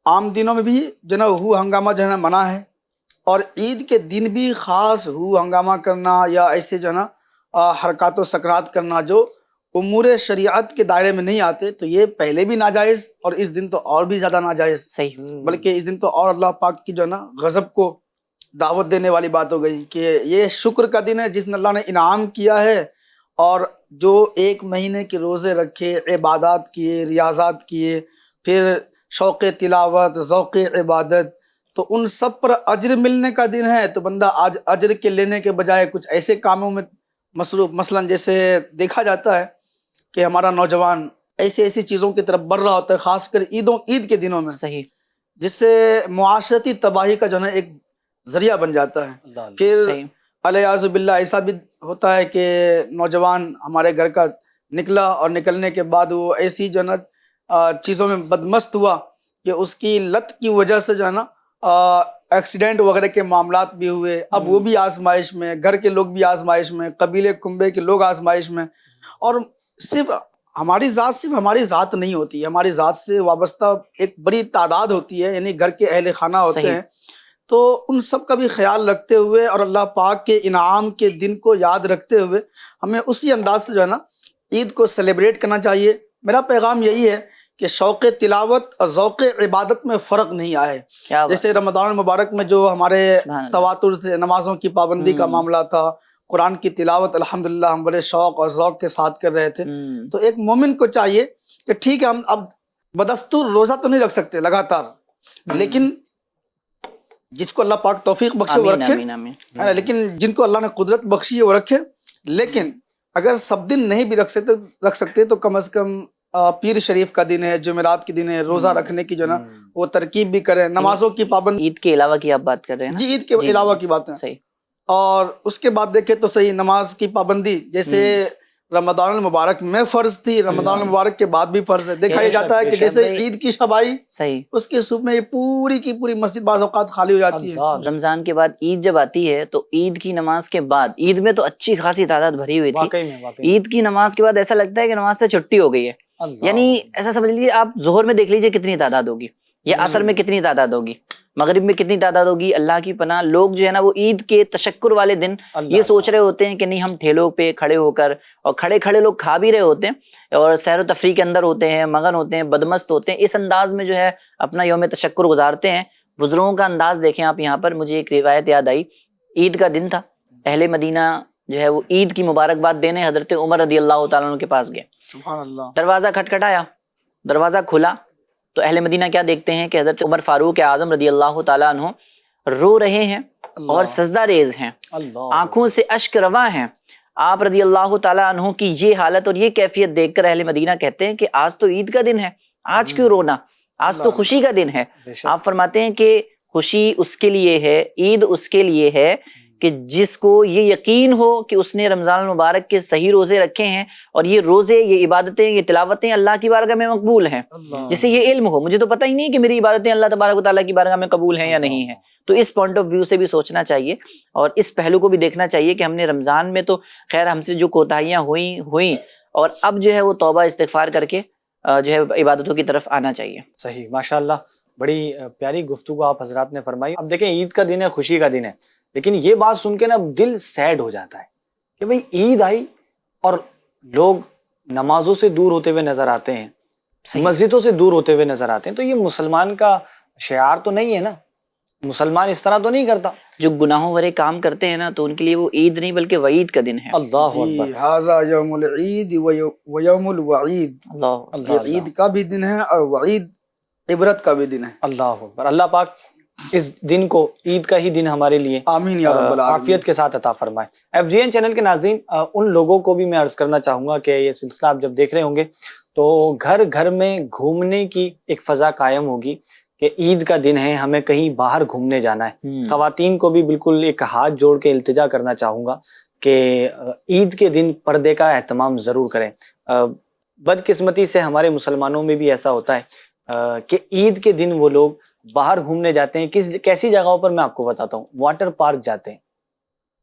عام دنوں میں بھی جو نا ہو ہنگامہ جو ہے نا منع ہے، اور عید کے دن بھی خاص ہو ہنگامہ کرنا یا ایسے جو ہے نا حرکات و سکنات کرنا جو امور شریعت کے دائرے میں نہیں آتے، تو یہ پہلے بھی ناجائز اور اس دن تو اور بھی زیادہ ناجائز، بلکہ اس دن تو اور اللہ پاک کی جو ہے نا غضب کو دعوت دینے والی بات ہو گئی کہ یہ شکر کا دن ہے جس نے اللہ نے انعام کیا ہے، اور جو 1 مہینے کے روزے رکھے، عبادات کیے، ریاضات کیے، پھر شوق تلاوت، ذوق عبادت، تو ان سب پر اجر ملنے کا دن ہے۔ تو بندہ آج اجر کے لینے کے بجائے کچھ ایسے کاموں میں مصروف، مثلا جیسے دیکھا جاتا ہے کہ ہمارا نوجوان ایسی چیزوں کی طرف بڑھ رہا ہوتا ہے، خاص کر عید کے دنوں میں، جس سے معاشرتی تباہی کا جو ہے ایک ذریعہ بن جاتا ہے۔ پھر الیاذ باللہ ایسا بھی ہوتا ہے کہ نوجوان ہمارے گھر کا نکلا اور نکلنے کے بعد وہ ایسی جو ہے نا چیزوں میں بدمست ہوا کہ اس کی لت کی وجہ سے جو ہے نا ایکسیڈنٹ وغیرہ کے معاملات بھی ہوئے۔ اب وہ بھی آزمائش میں، گھر کے لوگ بھی آزمائش میں، قبیلے کنبے کے لوگ آزمائش میں، اور صرف ہماری ذات نہیں ہوتی، ہماری ذات سے وابستہ ایک بڑی تعداد ہوتی ہے، یعنی گھر کے اہل خانہ ہوتے ہیں، تو ان سب کا بھی خیال رکھتے ہوئے اور اللہ پاک کے انعام کے دن کو یاد رکھتے ہوئے ہمیں اسی انداز سے جو ہے نا عید کو سیلیبریٹ کرنا چاہیے۔ میرا پیغام یہی ہے کہ شوق تلاوت اور ذوق عبادت میں فرق نہیں آئے۔ جیسے رمضان المبارک میں جو ہمارے تواتر سے نمازوں کی پابندی کا معاملہ تھا، قرآن کی تلاوت الحمدللہ ہم بڑے شوق اور ذوق کے ساتھ کر رہے تھے، تو ایک مومن کو چاہیے کہ ٹھیک ہے ہم اب بدستور روزہ تو نہیں رکھ سکتے لگاتار، لیکن جس کو اللہ پاک توفیق بخشے وہ رکھے، لیکن جن کو اللہ نے قدرت بخشی ہے وہ رکھے، لیکن اگر سب دن نہیں بھی رکھ سکتے تو کم از کم پیر شریف کا دن ہے، جمعرات کے دن ہے، روزہ رکھنے کی جو نا وہ ترکیب بھی کریں، نمازوں کی پابندی۔ عید کے علاوہ کی آپ بات کر رہے ہیں؟ جی عید کے علاوہ کی بات ہے، اور اس کے بعد دیکھیں تو صحیح نماز کی پابندی جیسے رمضان المبارک میں فرض تھی، رمضان المبارک کے بعد بھی فرض ہے۔ دیکھا یہ جاتا ہے کہ جیسے عید کی شب آئی اس کے صبح میں یہ پوری کی پوری مسجد بعض اوقات خالی ہو جاتی ہے۔ رمضان کے بعد عید جب آتی ہے تو عید کی نماز کے بعد، عید میں تو اچھی خاصی تعداد بھری ہوئی تھی، عید کی نماز کے بعد ایسا لگتا ہے کہ نماز سے چھٹی ہو گئی ہے، یعنی ایسا سمجھ لیجیے آپ ظہر میں دیکھ لیجیے کتنی تعداد ہوگی، یہ اثر میں کتنی تعداد ہوگی, مغرب میں کتنی تعداد ہوگی, اللہ کی پناہ. لوگ جو ہے نا وہ عید کے تشکر والے دن یہ سوچ رہے ہوتے ہیں کہ نہیں ہم ٹھیلوں پہ کھڑے ہو کر, اور کھڑے کھڑے لوگ کھا بھی رہے ہوتے ہیں اور سیر و تفریح کے اندر ہوتے ہیں, مگن ہوتے ہیں, بدمست ہوتے ہیں, اس انداز میں جو ہے اپنا یوم تشکر گزارتے ہیں. بزرگوں کا انداز دیکھیں آپ یہاں پر. مجھے ایک روایت یاد آئی, عید کا دن تھا, اہل مدینہ جو ہے وہ عید کی مبارکباد دینے حضرت عمر رضی اللہ تعالیٰ عنہ کے پاس گئے. سبحان اللہ. دروازہ کھٹکھٹایا, دروازہ کھلا تو اہل مدینہ کیا دیکھتے ہیں کہ حضرت عمر فاروق اعظم رضی اللہ تعالیٰ عنہ رو رہے ہیں اور سجدہ ریز ہیں, آنکھوں سے اشک رواں ہیں. آپ رضی اللہ تعالیٰ عنہ کی یہ حالت اور یہ کیفیت دیکھ کر اہل مدینہ کہتے ہیں کہ آج تو عید کا دن ہے, آج کیوں رونا, آج تو خوشی کا دن ہے. آپ فرماتے ہیں کہ خوشی اس کے لیے ہے, عید اس کے لیے ہے کہ جس کو یہ یقین ہو کہ اس نے رمضان المبارک کے صحیح روزے رکھے ہیں اور یہ روزے, یہ عبادتیں, یہ تلاوتیں اللہ کی بارگاہ میں مقبول ہیں. جسے یہ علم ہو, مجھے تو پتہ ہی نہیں کہ میری عبادتیں اللہ تبارک و تعالیٰ کی بارگاہ میں قبول ہیں یا نہیں ہیں. تو اس پوائنٹ آف ویو سے بھی سوچنا چاہیے اور اس پہلو کو بھی دیکھنا چاہیے کہ ہم نے رمضان میں تو خیر ہم سے جو کوتاہیاں ہوئیں اور اب جو ہے وہ توبہ استغفار کر کے جو ہے عبادتوں کی طرف آنا چاہیے. صحیح, ماشاءاللہ, بڑی پیاری گفتگو آپ حضرات نے فرمائی. اب دیکھیں عید کا دن ہے, خوشی کا دن ہے, لیکن یہ بات سن کے نا دل سیڈ ہو جاتا ہے کہ بھئی عید آئی اور لوگ نمازوں سے دور ہوتے ہوئے نظر آتے ہیں, مسجدوں سے دور ہوتے ہوئے نظر آتے ہیں. تو یہ مسلمان کا شعار تو نہیں ہے نا, مسلمان اس طرح تو نہیں کرتا. جو گناہوں بھرے کام کرتے ہیں نا تو ان کے لیے وہ عید نہیں بلکہ وعید کا دن ہے. اللہ اکبر. ھذا یوم العید و یوم الوعید. اللہ یہ عید کا بھی دن ہے اور وعید عبرت کا بھی دن ہے. اللہ اکبر. اللہ پاک اس دن کو عید کا ہی دن ہمارے لیے آمین یا رب العالمین عافیت کے ساتھ عطا فرمائے. FGN چینل کے ناظرین, ان لوگوں کو بھی میں عرض کرنا چاہوں گا کہ یہ سلسلہ آپ جب دیکھ رہے ہوں گے تو گھر گھر میں گھومنے کی ایک فضا قائم ہوگی کہ عید کا دن ہے, ہمیں کہیں باہر گھومنے جانا ہے. خواتین کو بھی بالکل ایک ہاتھ جوڑ کے التجا کرنا چاہوں گا کہ عید کے دن پردے کا اہتمام ضرور کریں. بدقسمتی سے ہمارے مسلمانوں میں بھی ایسا ہوتا ہے کہ عید کے دن وہ لوگ باہر گھومنے جاتے ہیں. کیسی جگہوں پر میں آپ کو بتاتا ہوں, واٹر پارک جاتے ہیں.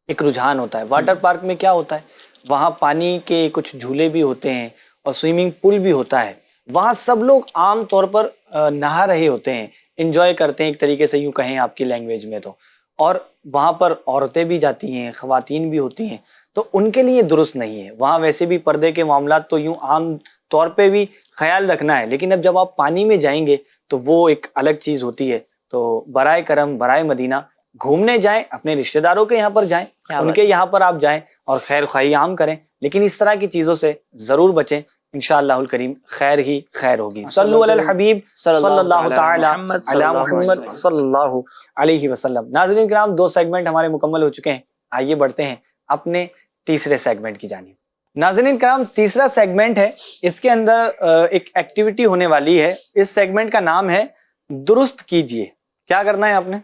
ایک رجحان ہوتا ہے واٹر پارک میں, کیا ہوتا ہے وہاں پانی کے کچھ جھولے بھی ہوتے ہیں اور سوئمنگ پول بھی ہوتا ہے. وہاں سب لوگ عام طور پر نہا رہے ہوتے ہیں, انجوائے کرتے ہیں ایک طریقے سے, یوں کہیں آپ کی لینگویج میں تو. اور وہاں پر عورتیں بھی جاتی ہیں, خواتین بھی ہوتی ہیں, تو ان کے لیے درست نہیں ہے. وہاں ویسے بھی پردے کے معاملات تو یوں عام طور پہ بھی خیال رکھنا ہے, لیکن اب جب آپ پانی میں جائیں گے تو وہ ایک الگ چیز ہوتی ہے. تو برائے کرم برائے مدینہ گھومنے جائیں, اپنے رشتہ داروں کے یہاں پر جائیں, ان کے یہاں پر آپ جائیں اور خیر خواہی عام کریں, لیکن اس طرح کی چیزوں سے ضرور بچیں. انشاءاللہ الکریم خیر ہی خیر ہوگی. صلو علی الحبیب صلی اللہ تعالی علی محمد صلی اللہ علیہ وسلم. ناظرین کرام, 2 سیگمنٹ ہمارے مکمل ہو چکے ہیں. آئیے بڑھتے ہیں اپنے تیسرے سیگمنٹ کی جانب. ناظرین کرام, تیسرا سیگمنٹ ہے, اس کے اندر ایک ایکٹیویٹی ہونے والی ہے. اس سیگمنٹ کا نام ہے درست کیجئے. کیا کرنا ہے آپ نے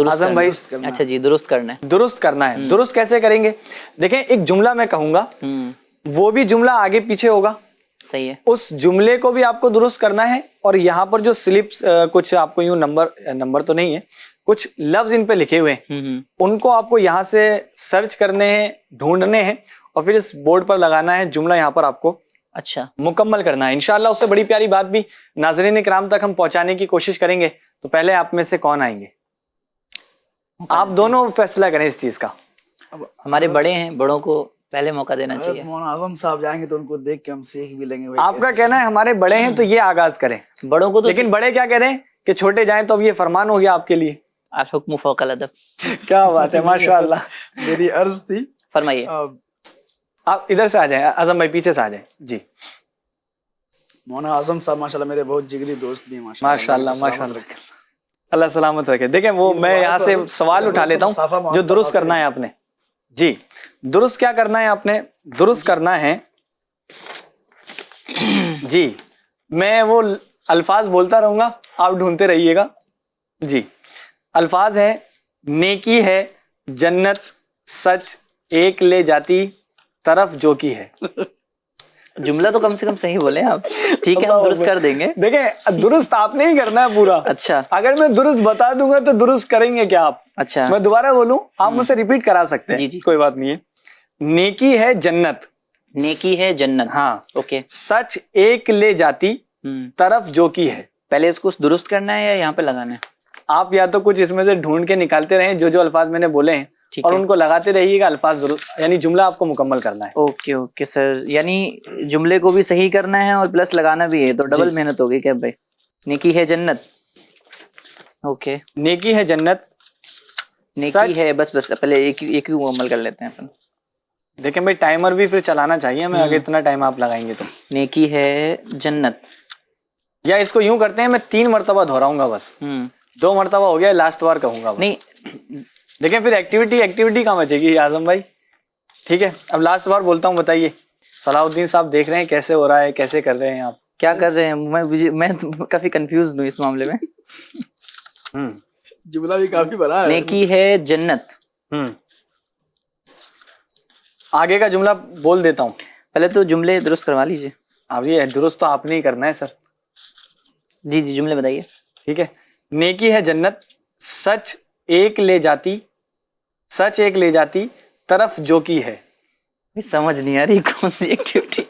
اعظم بھائی؟ اچھا جی, درست کرنا ہے. درست کرنا ہے. درست کیسے کریں گے؟ دیکھیں, ایک جملہ میں کہوں گا, وہ بھی جملہ آگے پیچھے ہوگا. صحیح ہے. اس جملے کو بھی آپ کو درست کرنا ہے, اور یہاں پر جو سلپس کچھ آپ کو یوں نمبر تو نہیں ہے, کچھ لفظ ان پہ لکھے ہوئے ہیں, ان کو آپ کو یہاں سے سرچ کرنے ہیں, ڈھونڈنے ہیں, اور پھر اس بورڈ پر لگانا ہے. جملہ یہاں پر آپ کو اچھا مکمل کرنا ہے. انشاءاللہ اس سے بڑی پیاری بات بھی ناظرین کرام تک ہم پہنچانے کی کوشش کریں گے. تو پہلے آپ میں سے کون آئیں گے؟ آپ دونوں فیصلہ کریں اس چیز کا. ہمارے بڑے ہیں, بڑوں کو پہلے موقع دینا چاہیے. مولانا اعظم صاحب جائیں گے تو ان کو دیکھ کے ہم سیکھ بھی لیں گے. آپ کا کہنا ہے ہمارے بڑے ہیں تو یہ آغاز کریں, بڑوں کو تو, لیکن بڑے کیا کہہ رہے ہیں کہ چھوٹے جائیں, تو اب یہ فرمان ہو گیا آپ کے لیے. الحکم فوق الادب. کیا بات ہے, ماشاءاللہ. میری عرض تھی, فرمائیے. آپ ادھر سے آ جائیں, اعظم بھائی پیچھے سے آ جائیں. جی مولانا اعظم صاحب ماشاءاللہ میرے بہت جگری دوست بھی ہیں. ماشاءاللہ ماشاءاللہ, اللہ سلامت رکھے. دیکھیں وہ میں یہاں سے سوال اٹھا لیتا ہوں جو درست کرنا ہے آپ نے. جی درست کیا کرنا ہے آپ نے؟ درست کرنا ہے, جی میں وہ الفاظ بولتا رہوں گا, آپ ڈھونڈتے رہیے گا. جی الفاظ ہیں, نیکی ہے جنت سچ ایک لے جاتی طرف جو کی ہے. جملہ تو کم سے کم صحیح بولیں آپ. ٹھیک ہے, ہم درست کر دیں گے. دیکھیں درست آپ نے ہی کرنا ہے پورا. اچھا, اگر میں درست بتا دوں گا تو درست کریں گے کیا آپ؟ اچھا میں دوبارہ بولوں, آپ مجھ سے ریپیٹ کرا سکتے ہیں. جی جی, کوئی بات نہیں ہے. نیکی ہے جنت, نیکی ہے جنت, ہاں, اوکے, سچ ایک لے جاتی طرف جو کی ہے. پہلے اس کو درست کرنا ہے یا یہاں پہ لگانا ہے؟ آپ یا تو کچھ اس میں سے ڈھونڈ کے نکالتے رہیں جو الفاظ میں نے بولے ہیں ٹھیک اور ہے، ان کو لگاتے رہیے گا، الفاظ درست یعنی جملہ آپ کو مکمل کرنا ہے. اوکے اوکے سر، یعنی جملے کو بھی صحیح کرنا ہے اور پلس لگانا بھی ہے، تو ڈبل جی. محنت ہوگی کیا بھائی؟ نیکی ہے جنت، اوکے نیکی ہے جنت، نیکی سچ. ہے، بس پہلے ایک ہی عمل کر لیتے ہیں اپن. دیکھیں بھائی ٹائمر بھی پھر چلانا چاہیے ہمیں، اگر اتنا ٹائم آپ لگائیں گے تو. نیکی ہے جنت، یا اس کو یوں کرتے ہیں میں 3 مرتبہ دہراؤں گا، بس 2 مرتبہ ہو گیا، لاسٹ بار کہوں گا بس. نہیں دیکھیں پھر ایکٹیویٹی کہاں بچے گی اعظم بھائی. ٹھیک ہے اب لاسٹ بار بولتا ہوں، بتائیے صلاح الدین صاحب دیکھ رہے ہیں کیسے ہو رہا ہے، کیسے کر رہے ہیں آپ؟ کیا کر رہے ہیں؟ میں کافی کنفیوز ہوں اس معاملے میں. جملہ بھی کافی بڑا ہے. نیکی ہے جنت، آگے کا جملہ بول دیتا ہوں. پہلے تو جملے درست کروا لیجیے. اب یہ درست تو آپ نے ہی کرنا ہے سر. جی جملے بتائیے. ٹھیک ہے، نیکی ہے جنت، سچ ایک لے جاتی طرف جو کی ہے. سمجھ نہیں آ رہی کون سی ایکٹیویٹی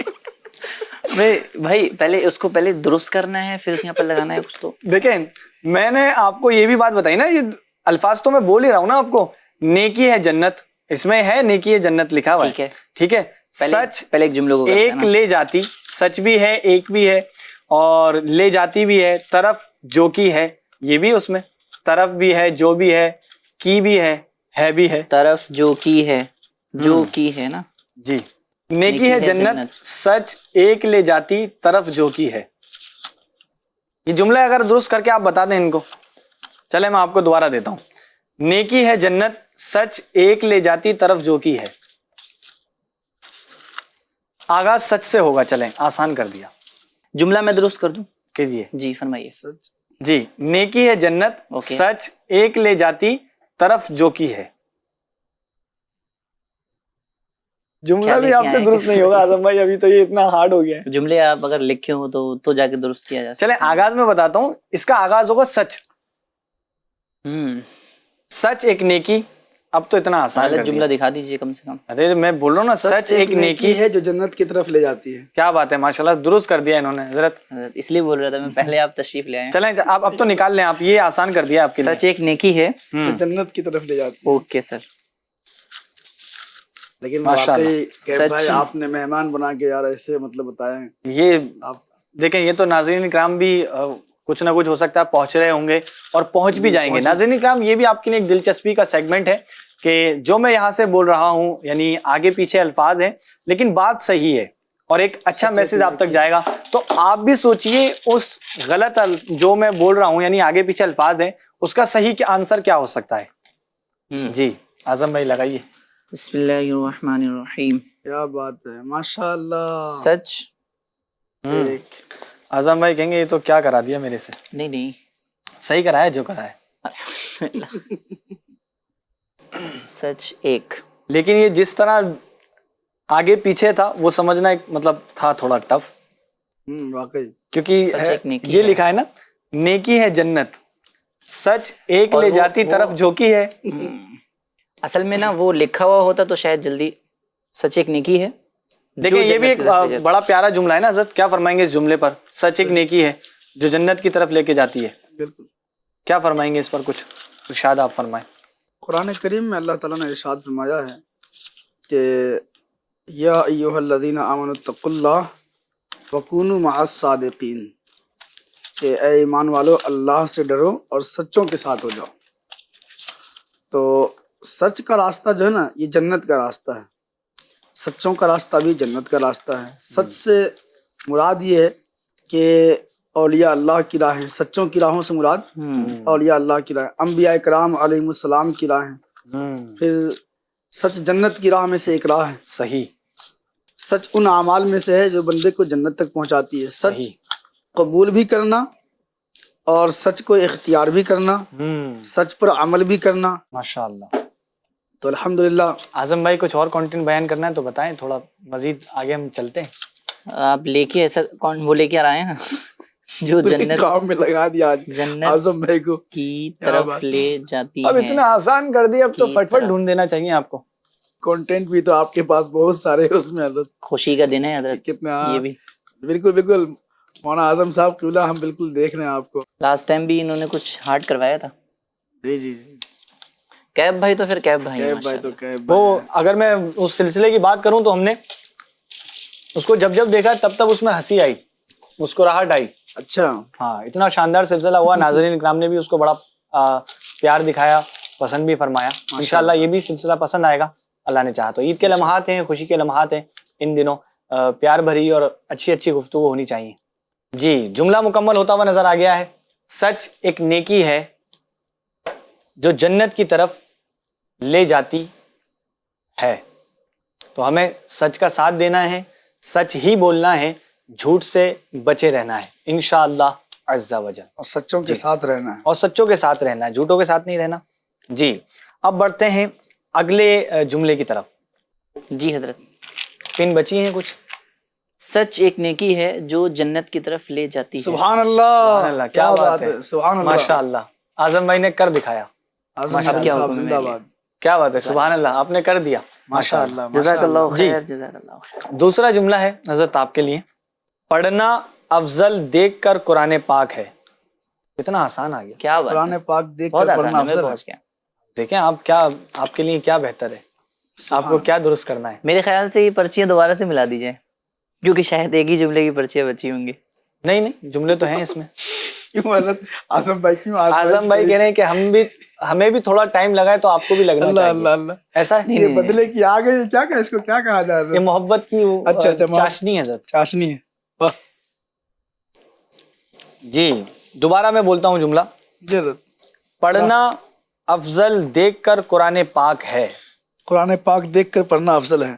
بھائی، پہلے اس کو پہلے درست کرنا ہے پھر یہاں پر لگانا ہے کچھ. تو دیکھیں میں نے آپ کو یہ بھی بات بتائی نا، یہ الفاظ تو میں بول ہی رہا ہوں نا آپ کو. نیکی ہے جنت، اس میں ہے نیکی ہے جنت لکھا ہوا ہے. ٹھیک ہے، سچ پہلے ایک جملے کو ایک لے جاتی، سچ بھی ہے ایک بھی ہے اور لے جاتی بھی ہے، طرف جو کی ہے یہ بھی اس میں، طرف بھی ہے، جو بھی ہے، کی بھی ہے بھی ہے. طرف جو کی ہے، جو کی ہے نا. جی، نیکی ہے جنت، سچ ایک لے جاتی طرف جو کی ہے. یہ جملہ اگر درست کر کے آپ بتا دیں ان کو. چلے میں آپ کو دوبارہ دیتا ہوں. نیکی ہے جنت، سچ ایک لے جاتی طرف جو کی ہے. آغاز سچ سے ہوگا، چلیں آسان کر دیا. جملہ میں درست کر دوں؟ کیجیے. جی فرمائیے. جی، نیکی ہے جنت، سچ ایک لے جاتی طرف جو کی ہے. جملہ بھی آپ سے درست نہیں ہوگا اعظم بھائی، ابھی تو یہ اتنا ہارڈ ہو گیا ہے. جملے آپ اگر لکھے ہو تو جا کے درست کیا جا سکتا. چلیں آغاز میں بتاتا ہوں، اس کا آغاز ہوگا سچ. سچ ایک نیکی. اب تو اتنا آسان کر جملہ دکھا دیجئے کم سے کم. ارے میں بول رہا ہوں نا، سچ ایک نیکی ہے جو جنت کی طرف لے جاتی ہے. کیا بات ہے، ماشاءاللہ درست کر دیا انہوں نے حضرت. اس لیے بول رہا تھا میں، پہلے آپ تشریف لے آئے. چلیں آپ اب تو نکال لیں، آپ یہ آسان کر دیا آپ کے لیے. سچ ایک نیکی ہے جو جنت کی طرف لے جاتی ہے. Okay sir. لیکن واقعی بھائی آپ نے مہمان بنا کے یار ایسے مطلب بتایا. یہ دیکھیں، یہ تو ناظرین کرام بھی کچھ نہ کچھ ہو سکتا ہے پہنچ رہے ہوں گے اور پہنچ بھی جائیں گے. ناظرین کرام یہ بھی آپ کے لیے ایک دلچسپی کا سیگمنٹ ہے کہ جو میں یہاں سے بول رہا ہوں یعنی آگے پیچھے الفاظ ہیں لیکن بات صحیح ہے اور ایک اچھا میسج آپ تک جائے گا. تو آپ بھی سوچئے اس غلط جو میں بول رہا ہوں یعنی آگے پیچھے الفاظ ہیں اس کا صحیح آنسر کیا ہو سکتا ہے. جی اعظم بھائی لگائیے. بسم اللہ الرحمن الرحیم. کیا بات ہے، ماشاءاللہ. سچ. اعظم بھائی کہیں گے یہ تو کیا کرا دیا میرے سے. نہیں صحیح کرا ہے جو کرا ہے. سچ ایک. لیکن یہ جس طرح آگے پیچھے تھا وہ سمجھنا ایک مطلب تھا تھوڑا ٹف. واقعی کیونکہ یہ لکھا ہے نا، نیکی ہے جنت، سچ ایک لے جاتی طرف جو کی ہے. اصل میں نا وہ لکھا ہوا ہوتا تو شاید جلدی. سچ ایک نیکی ہے. دیکھیں یہ بھی ایک بڑا پیارا جملہ ہے نا حضرت. کیا فرمائیں گے اس جملے پر؟ سچ ایک نیکی ہے جو جنت کی طرف لے کے جاتی ہے. بالکل. کیا فرمائیں گے اس پر؟ کچھ ارشاد آپ فرمائیں. قرآن کریم میں اللہ تعالیٰ نے ارشاد فرمایا ہے کہ یا ایھا الذین آمنوا اتقوا اللہ وکونوا مع الصادقین، کہ اے ایمان والو اللہ سے ڈرو اور سچوں کے ساتھ ہو جاؤ. تو سچ کا راستہ جو ہے نا یہ جنت کا راستہ ہے، سچوں کا راستہ بھی جنت کا راستہ ہے. سچ سے مراد یہ ہے کہ اولیاء اللہ کی راہیں، سچوں کی راہوں سے مراد اولیاء اللہ کی راہیں، انبیاء کرام علیہ السلام کی راہیں. پھر سچ جنت کی راہ میں سے ایک راہ ہے. صحیح. سچ ان اعمال میں سے ہے جو بندے کو جنت تک پہنچاتی ہے. سچ قبول بھی کرنا اور سچ کو اختیار بھی کرنا، سچ پر عمل بھی کرنا. ماشاءاللہ. تو الحمدللہ. اعظم بھائی کچھ اور کنٹینٹ بیان کرنا ہے تو بتائیں، تھوڑا مزید آگے ہم چلتے ہیں. آپ لے کے ایسا وہ لے کے آ رہے ہیں جو جنت کام میں لگا دیا جنت اعظم بھائی کو کی طرف لے جاتی ہے. اب اتنا آسان کر دیا، اب تو فٹ فٹ ڈھونڈ دینا چاہیے آپ کو. کنٹینٹ بھی تو آپ کے پاس بہت سارے اس میں حضرت. خوشی کا دن ہے حضرت. کتنا یہ بھی بالکل بالکل مولانا اعظم صاحب قبلہ ہم بالکل دیکھ رہے ہیں آپ کو. لاسٹ ٹائم بھی انہوں نے کچھ ہارٹ کروایا تھا. جی جی جی. کیب بھائی تو پھر کیب بھائی ہیں کیب بھائی ماشاء تو اللہ. کیب وہ بھائی. اگر میں اس سلسلے کی بات کروں تو ہم نے اس کو جب جب دیکھا تب تب اس میں ہنسی آئی, مسکراہٹ آئی. اچھا. ہاں, اتنا شاندار سلسلہ ہوا, ناظرین اکرام نے بھی اس کو بڑا پیار دکھایا, پسند بھی فرمایا. انشاءاللہ یہ بھی سلسلہ پسند آئے گا اللہ نے چاہا تو. عید کے لمحات ہیں, خوشی کے لمحات ہیں ان دنوں, پیار بھری اور اچھی اچھی گفتگو ہونی چاہیے. جی, جملہ مکمل ہوتا ہوا نظر آ گیا ہے. سچ ایک نیکی ہے جو جنت کی طرف لے جاتی ہے. تو ہمیں سچ کا ساتھ دینا ہے, سچ ہی بولنا ہے, جھوٹ سے بچے رہنا ہے انشاءاللہ عز و جل. اور سچوں کے ساتھ رہنا ہے. اور سچوں کے ساتھ رہنا ہے, جھوٹوں کے ساتھ نہیں رہنا. جی, اب بڑھتے ہیں اگلے جملے کی طرف. جی حضرت. پن بچی ہیں کچھ. سچ ایک نیکی ہے جو جنت کی طرف لے جاتی ہے. سبحان اللہ, سبحان اللہ, کیا بات ہے, سبحان اللہ. ماشاء اللہ. اعظم بھائی نے کر دکھایا. اعظم ماشاء شاہ کیا صاحب حکم ہے زندہ میرے لیے. باد. کیا بات ہے, سبحان اللہ, آپ نے کر دیا. ماشاء اللہ. جزاک اللہ جی. خیر, جزاک اللہ خیر. دوسرا جملہ ہے حضرت آپ کے لیے. پڑھنا افضل دیکھ کر قرآن پاک ہے. کتنا آسان آ گیا. کیا بات قرآن ہے, پاک دیکھ بہت کر آسان پڑھنا ہے, میں افضل ہے. پہنچ گیا. دیکھیں آپ کیا, آپ کے لیے کیا بہتر ہے, آپ کو کیا درست کرنا ہے. میرے خیال سے یہ پرچیاں دوبارہ سے ملا دی جائیں, کیونکہ شاید ایک ہی جملے کی پرچیاں بچی ہوں گی. نہیں نہیں, جملے تو ہیں اس میں. کیوں حضرت اعظم بھائی کیوں اعظم بھائی کہہ رہے ہیں کہ ہمیں بھی تھوڑا ٹائم لگا ہے تو آپ کو بھی لگنا اللہ چاہیے. اللہ اللہ, ایسا ہے, یہ بدلے کی آ گئی, کیا کہ اس کو کیا کہا جائے یہ حضرت؟ محبت کی اچھا چاشنی ہے حضرت. چاشنی ہے. واہ. جی, دوبارہ میں بولتا ہوں جملہ. جی حضرت. پڑھنا افضل دیکھ کر قرآن پاک ہے. قرآن پاک دیکھ کر پڑھنا افضل ہے.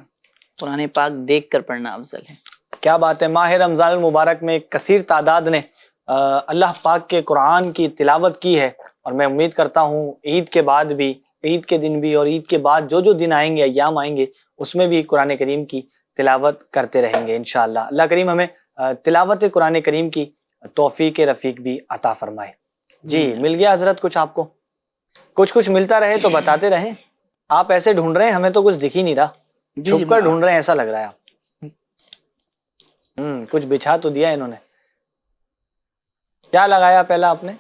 قرآن پاک دیکھ کر پڑھنا افضل ہے. کیا بات ہے. ماہ رمضان المبارک میں کثیر تعداد نے اللہ پاک کے قرآن کی تلاوت کی ہے, اور میں امید کرتا ہوں عید کے بعد بھی, عید کے دن بھی, اور عید کے بعد جو جو دن آئیں گے, ایام آئیں گے, اس میں بھی قرآن کریم کی تلاوت کرتے رہیں گے انشاءاللہ. اللہ کریم ہمیں تلاوت قرآن کریم کی توفیق رفیق بھی عطا فرمائے. جی, مل گیا حضرت کچھ آپ کو. کچھ ملتا رہے تو بتاتے رہیں. آپ ایسے ڈھونڈ رہے ہیں, ہمیں تو کچھ دکھ ہی نہیں رہا, چھپ کر ڈھونڈ رہے ہیں ایسا لگ رہا ہے آپ. کچھ بچھا تو دیا انہوں نے. کیا لگایا پہلا آپ نے؟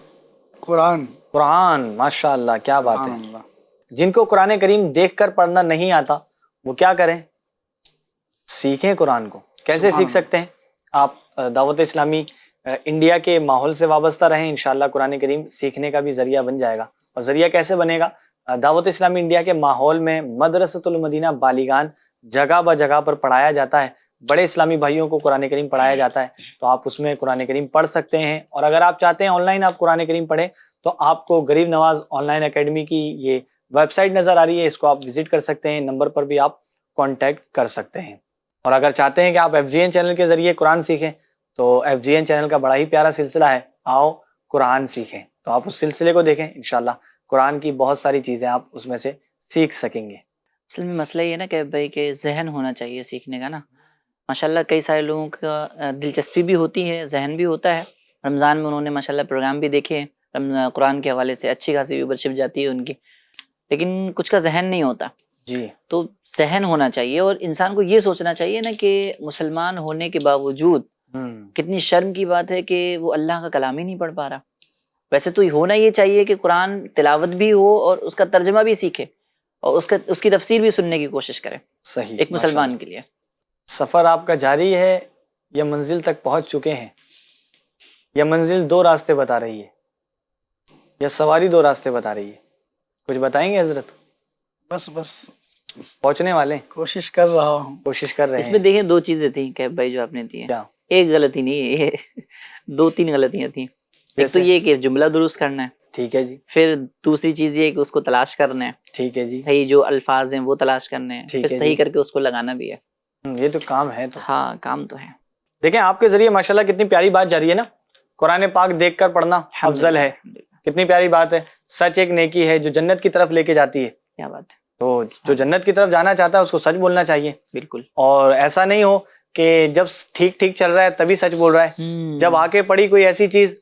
قرآن. قرآن. ماشاء اللہ, کیا بات ہے. جن کو قرآن کریم دیکھ کر پڑھنا نہیں آتا وہ کیا کریں, سیکھیں قرآن کو. کیسے سیکھ سکتے ہیں آپ؟ دعوت اسلامی انڈیا کے ماحول سے وابستہ رہیں, انشاءاللہ قرآن کریم سیکھنے کا بھی ذریعہ بن جائے گا. اور ذریعہ کیسے بنے گا؟ دعوت اسلامی انڈیا کے ماحول میں مدرسۃ المدینہ بالیگان جگہ بہ جگہ پر پڑھایا جاتا ہے. بڑے اسلامی بھائیوں کو قرآن کریم پڑھایا جاتا ہے, تو آپ اس میں قرآن کریم پڑھ سکتے ہیں. اور اگر آپ چاہتے ہیں آن لائن آپ قرآن کریم پڑھیں, تو آپ کو غریب نواز آن لائن اکیڈمی کی یہ ویب سائٹ نظر آ رہی ہے, اس کو آپ وزٹ کر سکتے ہیں. نمبر پر بھی آپ کانٹیکٹ کر سکتے ہیں. اور اگر چاہتے ہیں کہ آپ FGN چینل کے ذریعے قرآن سیکھیں, تو FGN چینل کا بڑا ہی پیارا سلسلہ ہے, آؤ قرآن سیکھیں. تو آپ اس سلسلے کو دیکھیں, انشاءاللہ قرآن کی بہت ساری چیزیں آپ اس میں سے سیکھ سکیں گے. اصل میں مسئلہ یہ ہے نا کہ بھائی کہ ذہن ہونا چاہیے سیکھنے کا نا. ماشاءاللہ کئی سارے لوگوں کا دلچسپی بھی ہوتی ہے, ذہن بھی ہوتا ہے. رمضان میں انہوں نے ماشاءاللہ پروگرام بھی دیکھے ہیں, قرآن کے حوالے سے اچھی خاصی ویورشپ جاتی ہے ان کی, لیکن کچھ کا ذہن نہیں ہوتا. جی, تو ذہن ہونا چاہیے, اور انسان کو یہ سوچنا چاہیے نا کہ مسلمان ہونے کے باوجود کتنی شرم کی بات ہے کہ وہ اللہ کا کلام ہی نہیں پڑھ پا رہا. ویسے تو ہونا یہ چاہیے کہ قرآن تلاوت بھی ہو اور اس کا ترجمہ بھی سیکھے, اور اس کی تفسیر بھی سننے کی کوشش کرے. صحیح, ایک مسلمان کے لیے سفر آپ کا جاری ہے یا منزل تک پہنچ چکے ہیں, یا منزل دو راستے بتا رہی ہے, یا سواری دو راستے بتا رہی ہے؟ کچھ بتائیں گے حضرت؟ بس پہنچنے والے, کوشش کر رہا ہوں. کوشش کر رہے ہیں. اس میں دیکھیں دو چیزیں تھیں کہ بھائی جو آپ نے دی ہیں, کیا؟ ایک غلطی نہیں, یہ 2-3 غلطیاں تھیں. ایک تو یہ کہ جملہ درست کرنا ہے, ٹھیک ہے جی. پھر دوسری چیز یہ کہ اس کو تلاش کرنا ہے, ٹھیک ہے جی. صحیح جو الفاظ ہیں وہ تلاش کرنے ہیں, ٹھیک پھر ہے صحیح جی. کر کے اس کو لگانا بھی ہے. یہ تو کام ہے. تو ہاں کام تو ہے. دیکھیں آپ کے ذریعے ماشاءاللہ کتنی پیاری بات جاری ہے نا, قرآن پاک دیکھ کر پڑھنا افضل ہے. کتنی پیاری بات ہے. سچ ایک نیکی ہے جو جنت کی طرف لے کے جاتی ہے. کیا بات ہے. تو جو جنت کی طرف جانا چاہتا ہے اس کو سچ بولنا چاہیے. بالکل. اور ایسا نہیں ہو کہ جب ٹھیک ٹھیک چل رہا ہے تبھی سچ بول رہا ہے, جب آ کے پڑی کوئی ایسی چیز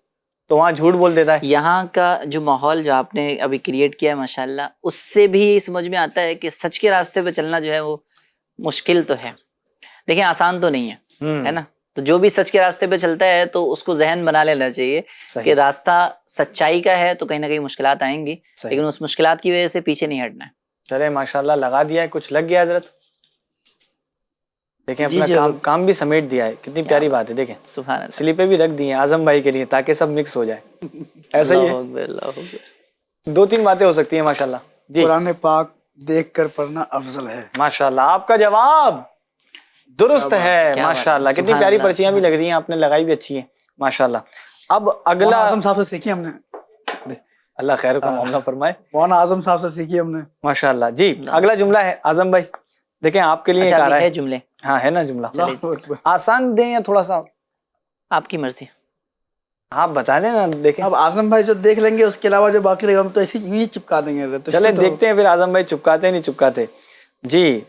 تو وہاں جھوٹ بول دیتا ہے. یہاں کا جو ماحول جو آپ نے ابھی کریٹ کیا ہے ماشاءاللہ, اس سے بھی سمجھ میں آتا ہے کہ سچ کے راستے پہ چلنا جو ہے وہ مشکل تو ہے. دیکھیں آسان تو نہیں ہے, ہے نا. تو جو بھی سچ کے راستے پہ چلتا ہے تو اس کو ذہن بنا لینا چاہیے کہ راستہ سچائی کا ہے تو کہیں نہ کہیں مشکلات آئیں گی، لیکن اس مشکلات کی وجہ سے پیچھے نہیں ہٹنا ہے۔ چلے ماشاءاللہ لگا دیا ہے، کچھ لگ گیا حضرت، دیکھیں اپنا کام بھی سمیٹ دیا ہے، کتنی پیاری بات ہے۔ دیکھیں سبحان اللہ، سلیپیں بھی رکھ دی ہیں اعظم بھائی کے لیے تاکہ سب مکس ہو جائے، ایسا ہی ہے، اللہ اکبر۔ 2-3 باتیں ہو سکتی ہیں ماشاءاللہ۔ جی قرآن پاک دیکھ کر پڑھنا افضل ہے۔ ماشاءاللہ آپ کا جواب درست ہے ماشاءاللہ، کتنی پیاری پرچیاں بھی لگ رہی ہیں، آپ نے لگائی بھی اچھی ہیں ماشاءاللہ۔ اب اگلا اعظم صاحب سے سیکھی ہم نے، اللہ خیر کا معاملہ فرمائے، مولانا اعظم صاحب سے سیکھی ہم نے ماشاءاللہ۔ جی اگلا جملہ ہے اعظم بھائی، دیکھیں آپ کے لیے ایک آ رہا ہے ہے، جملے، ہاں ہے نا جملہ، اللہ اکبر۔ آسان دیں یا تھوڑا سا آپ کی مرضی۔ آپ بتا دیں نا، دیکھیں اب اعظم بھائی جو دیکھ لیں گے اس کے علاوہ جو باقی رہے گا ہم تو ایسے ہی چپکا دیں گے۔ چلے دیکھتے ہیں پھر اعظم بھائی چپکاتے نہیں چپکاتے۔ جی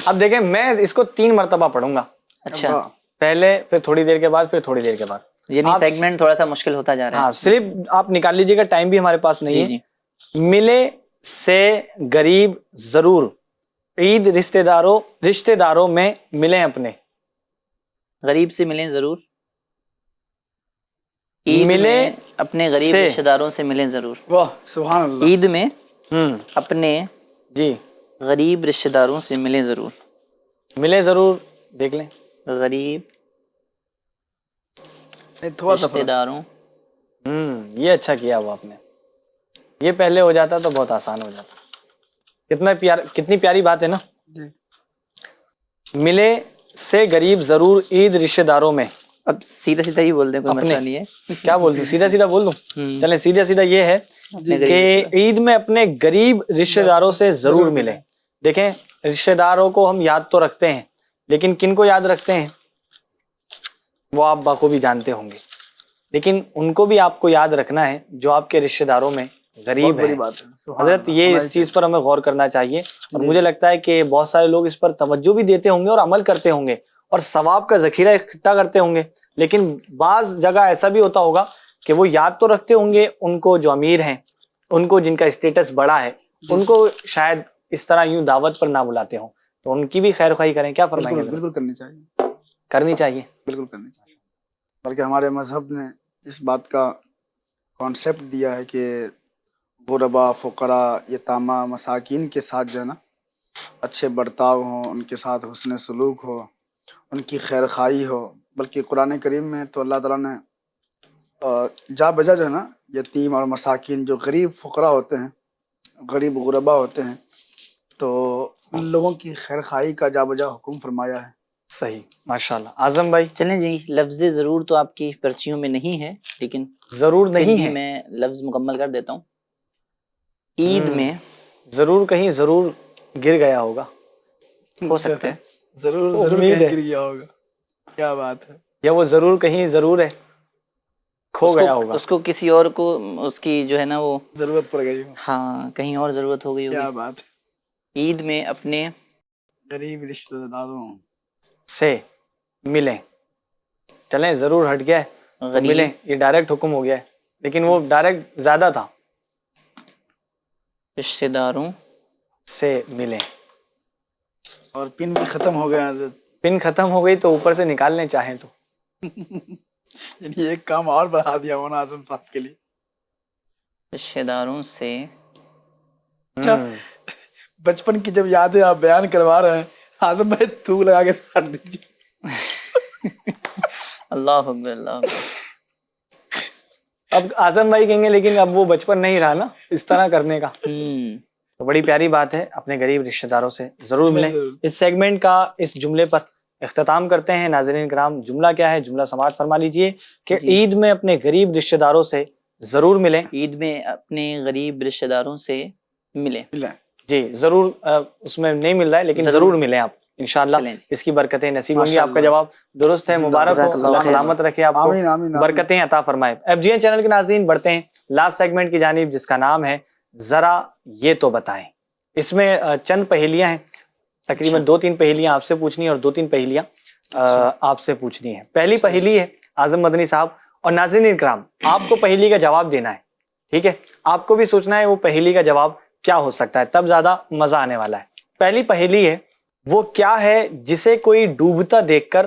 اب دیکھیں میں اس کو 3 مرتبہ پڑھوں گا، اچھا، پہلے پھر تھوڑی دیر کے بعد پھر تھوڑی دیر کے بعد، یعنی سیگمنٹ تھوڑا سا مشکل ہوتا جا رہا ہے۔ ہاں صرف آپ نکال لیجیے گا، ٹائم بھی ہمارے پاس نہیں جی ہے۔ ملے سے غریب ضرور، عید رشتہ داروں میں ملیں اپنے، غریب سے ملیں ضرور، عید میں اپنے غریب سے رشتہ داروں سے ملیں ضرور، واہ سبحان اللہ۔ عید میں اپنے جی غریب رشتہ داروں سے ملیں ضرور، ملیں ضرور، دیکھ لیں غریب تھوڑا سا رشتہ داروں، یہ اچھا کیا وہ آپ نے، یہ پہلے ہو جاتا تو بہت آسان ہو جاتا۔ کتنی پیاری بات ہے نا، جی ملے سے غریب ضرور عید رشتہ داروں میں اب سیدھا سیدھا ہی بول دیں، کوئی مسئلہ نہیں ہے۔ کیا بول دوں، سیدھا سیدھا بول دوں؟ چلیں سیدھا سیدھا یہ ہے کہ عید میں اپنے غریب رشتہ داروں سے ضرور ملیں۔ دیکھیں رشتہ داروں کو ہم یاد تو رکھتے ہیں، لیکن کن کو یاد رکھتے ہیں وہ آپ بخوبی جانتے ہوں گے، لیکن ان کو بھی آپ کو یاد رکھنا ہے جو آپ کے رشتہ داروں میں غریب ہیں۔ حضرت یہ اس چیز پر ہمیں غور کرنا چاہیے، اور مجھے لگتا ہے کہ بہت سارے لوگ اس پر توجہ بھی دیتے ہوں گے اور عمل کرتے ہوں گے اور ثواب کا ذخیرہ اکٹھا کرتے ہوں گے، لیکن بعض جگہ ایسا بھی ہوتا ہوگا کہ وہ یاد تو رکھتے ہوں گے ان کو جو امیر ہیں، ان کو جن کا اسٹیٹس بڑا ہے، ان کو شاید اس طرح یوں دعوت پر نہ بلاتے ہوں، تو ان کی بھی خیر خواہی کریں۔ کیا فرمائیں گے؟ بالکل کرنی چاہیے، کرنی چاہیے، بالکل کرنی چاہیے، بلکہ ہمارے مذہب نے اس بات کا کانسیپٹ دیا ہے کہ غربا، فقراء، یتامہ، مساکین کے ساتھ جو ہے نا اچھے برتاؤ ہوں، ان کے ساتھ حسن سلوک ہو، ان کی خیر خواہی ہو۔ بلکہ قرآن کریم میں تو اللہ تعالیٰ نے جا بجا جو ہے نا یتیم اور مساکین جو غریب فقراء ہوتے ہیں، غریب غربا ہوتے ہیں، تو ان لوگوں کی خیر خواہی کا جا بجا حکم فرمایا ہے۔ صحیح ماشاءاللہ۔ اعظم بھائی چلیں جی، لفظ ضرور تو آپ کی پرچیوں میں نہیں ہے، لیکن ضرور پھر نہیں بھی ہے، میں لفظ مکمل کر دیتا ہوں۔ عید میں ضرور کہیں ضرور گر گیا ہوگا، ہو سکتا ہے، ضرور ضرور امید کہیں ہے، گر گیا ہوگا، کیا بات ہے، یا وہ ضرور کہیں ضرور ہے کھو گیا ہوگا، اس کو کسی اور کو اس کی جو ہے نا وہ ضرورت پڑ گئی ہو، ہاں کہیں اور ضرورت ہو گئی کیا ہوگی۔ بات ہے۔ عید میں اپنے غریب رشتہ داروں سے ملیں، چلیں ضرور ہٹ گیا ہے تو غریب ملیں، یہ ڈائریکٹ حکم ہو گیا ہے، لیکن وہ ڈائریکٹ زیادہ تھا، رشتہ داروں سے ملیں، اور پن بھی ختم ہو گیا حضرت، پن ختم ہو گئی تو اوپر سے نکالنے چاہیں تو یعنی ایک کام اور بڑھا دیا مولانا اعظم صاحب کے لیے۔ رشتہ داروں سے اچھا بچپن کی جب یادیں آپ بیان کروا رہے ہیں، اعظم بھائی تھوک لگا کے ساتھ دیجیے۔ اللہ اکبر، اللہ اکبر۔ اب اعظم بھائی کہیں گے لیکن اب وہ بچپن نہیں رہا نا اس طرح کرنے کا، تو بڑی پیاری بات ہے، اپنے غریب رشتہ داروں سے ضرور ملیں۔ اس سیگمنٹ کا اس جملے پر اختتام کرتے ہیں۔ ناظرین کرام جملہ کیا ہے، جملہ سماعت فرما لیجئے کہ عید میں اپنے غریب رشتہ داروں سے ضرور ملیں، عید میں اپنے غریب رشتہ داروں سے ملیں، جی ضرور، اس میں نہیں مل رہا ہے لیکن ضرور ملیں آپ انشاءاللہ، اس کی برکتیں نصیب ہوں گی۔ آپ کا جواب درست ہے، مبارک ہو، اللہ سلامت رکھے آپ کو، برکتیں عطا فرمائے۔ FGN چینل کے ناظرین بڑھتے ہیں لاسٹ سیگمنٹ کی جانب، جس کا نام ہے ذرا یہ تو بتائیں۔ اس میں چند پہیلیاں ہیں، تقریباً 2-3 پہیلیاں آپ سے پوچھنی ہیں اور 2-3 پہیلیاں آپ سے پوچھنی ہیں۔ پہلی پہیلی ہے اعظم مدنی صاحب اور ناظرین اکرام، آپ کو پہیلی کا جواب دینا ہے، ٹھیک ہے؟ آپ کو بھی سوچنا ہے وہ پہیلی کا جواب کیا ہو سکتا ہے، تب زیادہ مزہ آنے والا ہے۔ پہلی پہیلی ہے، وہ کیا ہے جسے کوئی ڈوبتا دیکھ کر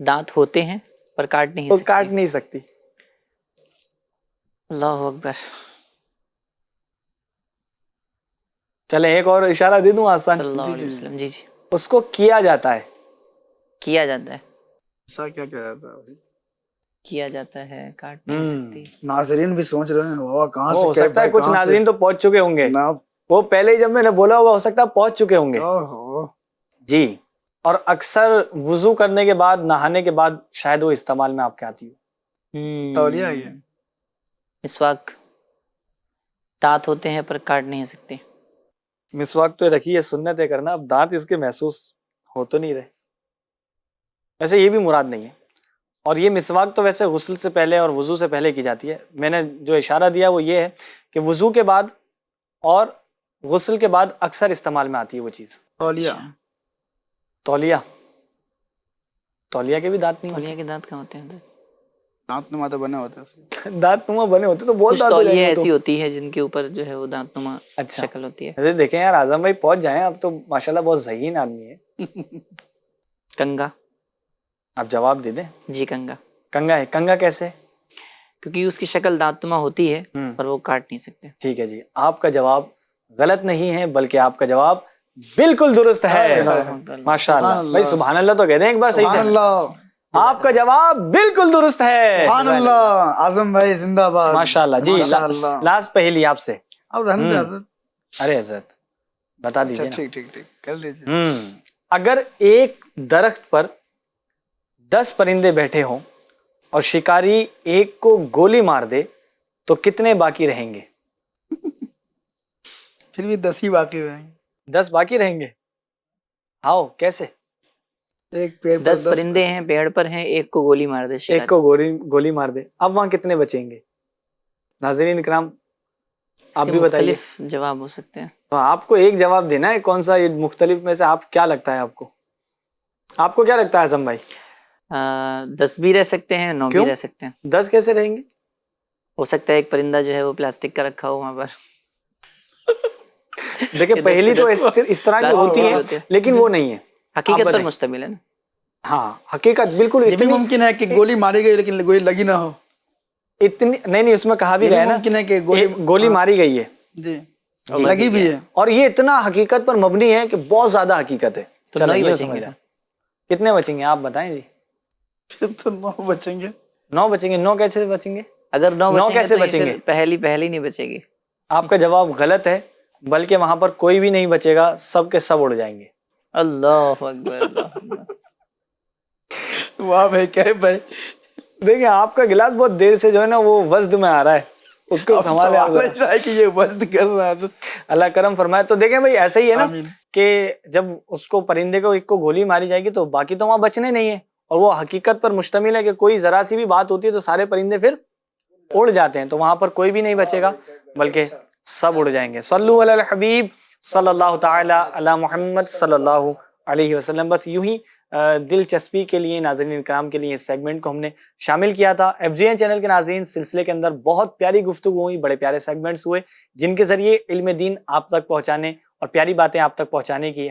دانت ہوتے ہیں پر کاٹ نہیں وہ سکتے. کاٹ نہیں سکتی. اللہ اکبر. چلے ایک اور اشارہ دے دوں آسان. صلی اللہ علیہ وسلم. جی جی. اس کو کیا جاتا ہے. کیا جاتا ہے. ایسا کیا رہتا ہے؟ کیا جاتا ہے, کاٹ نہیں سکتی. ناظرین بھی سوچ رہے ہیں وہ کہاں سے. ہو سکتا ہے کچھ ناظرین تو پہنچ چکے ہوں گے, وہ پہلے ہی جب میں نے بولا ہوگا ہو سکتا ہے پہنچ چکے ہوں گے. جی. اور اکثر وضو کرنے کے بعد, نہانے کے بعد شاید وہ استعمال میں آپ کے آتی ہو. تولیہ یہ مسواک. دانت ہوتے ہیں پر کاٹ نہیں سکتے. مسواک تو رکھی ہے, سنت ہے کرنا. اب دانت اس کے محسوس ہو تو نہیں رہے. ویسے یہ بھی مراد نہیں ہے. اور یہ مسواک تو ویسے غسل سے پہلے اور وضو سے پہلے کی جاتی ہے. میں نے جو اشارہ دیا وہ یہ ہے کہ وضو کے بعد اور غسل کے بعد اکثر استعمال میں آتی ہے وہ چیز. تولیہ. تولیہ. تولیہ کے بھی دانت نہیں تولیہ کے دانت کہاں ہوتے ہیں؟ دانت نما تو بنے ہوتے ہیں. دانت نما بنے ہوتے تو بہت کچھ تولیہ ایسی ہوتی ہے جن کے اوپر جو ہے وہ دانت نما شکل ہوتی ہے. دیکھیں یار اعظم بھائی پہنچ جائیں, اب تو ماشاءاللہ بہت ذہین آدمی ہے. کنگا. آپ جواب دے دیں. جی کنگا. کنگا ہے. کنگا کیسے؟ کیونکہ اس کی شکل دانت نما ہوتی ہے پر وہ کاٹ نہیں سکتے. ٹھیک ہے جی, آپ کا جواب غلط نہیں ہے بلکہ آپ کا جواب بالکل درست ہے. ماشاءاللہ بھائی, سبحان اللہ تو کہہ دیں ایک بار صحیح سے. آپ کا جواب بالکل درست ہے. سبحان اللہ. اعظم بھائی زندہ باد. ماشاءاللہ. جی لاسٹ پہلی آپ سے. اب رہنے دیں حضرت. ارے حضرت بتا دیجیے. ٹھیک ٹھیک ٹھیک کر دیجیے. اگر ایک درخت پر 10 پرندے بیٹھے ہوں اور شکاری ایک کو گولی مار دے تو کتنے باقی رہیں گے؟ پھر بھی 10 ہی باقی رہیں گے. 10 باقی رہیں گے. ہاؤ کیسے؟ ایک پیڑ 10 پرندے ہیں, پیڑ پر ہیں, ایک کو گولی مار دے, ایک کو گولی مار دے, اب وہاں کتنے بچیں گے؟ ناظرین اکرام آپ بھی بتائیے. مختلف جواب ہو سکتے ہیں. آپ کو ایک جواب دینا ہے, کون سا یہ مختلف میں سے آپ کیا لگتا ہے آپ کو کیا لگتا ہے اعظم بھائی؟ 10 بھی رہ سکتے ہیں, 9 بھی رہ سکتے ہیں. 10 کیسے رہیں گے؟ ہو سکتا ہے ایک پرندہ جو ہے وہ پلاسٹک کا رکھا ہو وہاں پر. دیکھیں پہلی تو اس طرح کی ہوتی ہے لیکن وہ نہیں ہے, حقیقت پر مشتمل ہے نا. ہاں حقیقت بالکل. یہ بھی ممکن ہے کہ گولی ماری گئی لیکن گولی لگی نہ ہو. اتنی نہیں, اس میں کہا بھی گیا نا ممکن ہے کہ گولی ماری گئی ہے. جی لگی بھی ہے. اور یہ اتنا حقیقت پر مبنی ہے کہ بہت زیادہ حقیقت ہے. تو 9 ہی بچیں گے. کتنے بچیں گے آپ بتائیں جی؟ پھر تو 9 بچیں گے. 9 بچیں گے. 9 کیسے بچیں گے؟ اگر 9 کیسے بچیں گے؟ پہلی نہیں بچے گی. آپ کا جواب غلط ہے, بلکہ وہاں پر کوئی بھی نہیں بچے گا, سب کے سب اڑ جائیں گے. اللہ اکبر. واہ بھائی کہے بھائی. دیکھیں آپ کا گلاس بہت دیر سے جو ہے نا وہ وزد میں آ رہا ہے, اس کو سنبھالے کہ یہ وزد کر رہا ہے. اللہ کرم فرمائے. تو دیکھیں بھائی ایسا ہی ہے نا کہ جب اس کو پرندے کو ایک کو گولی ماری جائے گی تو باقی تو وہاں بچنے نہیں ہے, اور وہ حقیقت پر مشتمل ہے کہ کوئی ذرا سی بھی بات ہوتی ہے تو سارے پرندے پھر اڑ جاتے ہیں, تو وہاں پر کوئی بھی نہیں بچے گا بلکہ سب اڑ جائیں گے. صلو علی الحبیب صلی اللہ تعالی علی محمد صلی اللہ علیہ وسلم. بس یوں ہی دلچسپی کے لیے ناظرین اکرام کے لیے اس سیگمنٹ کو ہم نے شامل کیا تھا. FGN چینل کے ناظرین, سلسلے کے اندر بہت پیاری گفتگو ہوئی, بڑے پیارے سیگمنٹس ہوئے جن کے ذریعے علم دین آپ تک پہنچانے اور پیاری باتیں آپ تک پہنچانے کی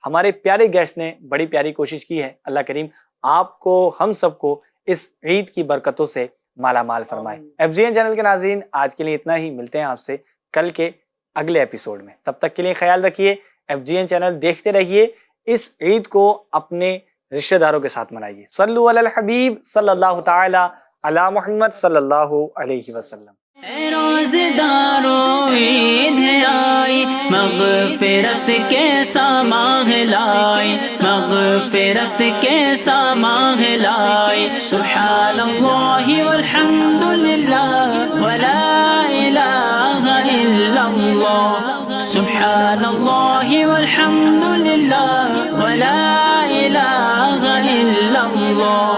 ہمارے پیارے گیسٹ نے بڑی پیاری کوشش کی ہے. اللہ کریم آپ کو, ہم سب کو اس عید کی برکتوں سے مالا مال فرمائے. FGN چینل کے ناظرین آج کے لیے اتنا ہی. ملتے ہیں آپ سے کل کے اگلے ایپیسوڈ میں. تب تک کے لیے خیال رکھیے, FGN چینل دیکھتے رہیے. اس عید کو اپنے رشتہ داروں کے ساتھ منائیے. صلو علی الحبیب صلی اللہ تعالی علی محمد صلی اللہ علیہ وسلم. اے روزداروں عید ہے آئی, مغفرت کے سامان لائی, مغفرت کے سامان لائی. سبحان اللہ والحمد للہ ولا الہ الا اللہ. سبحان اللہ والحمد للہ ولا الہ الا اللہ.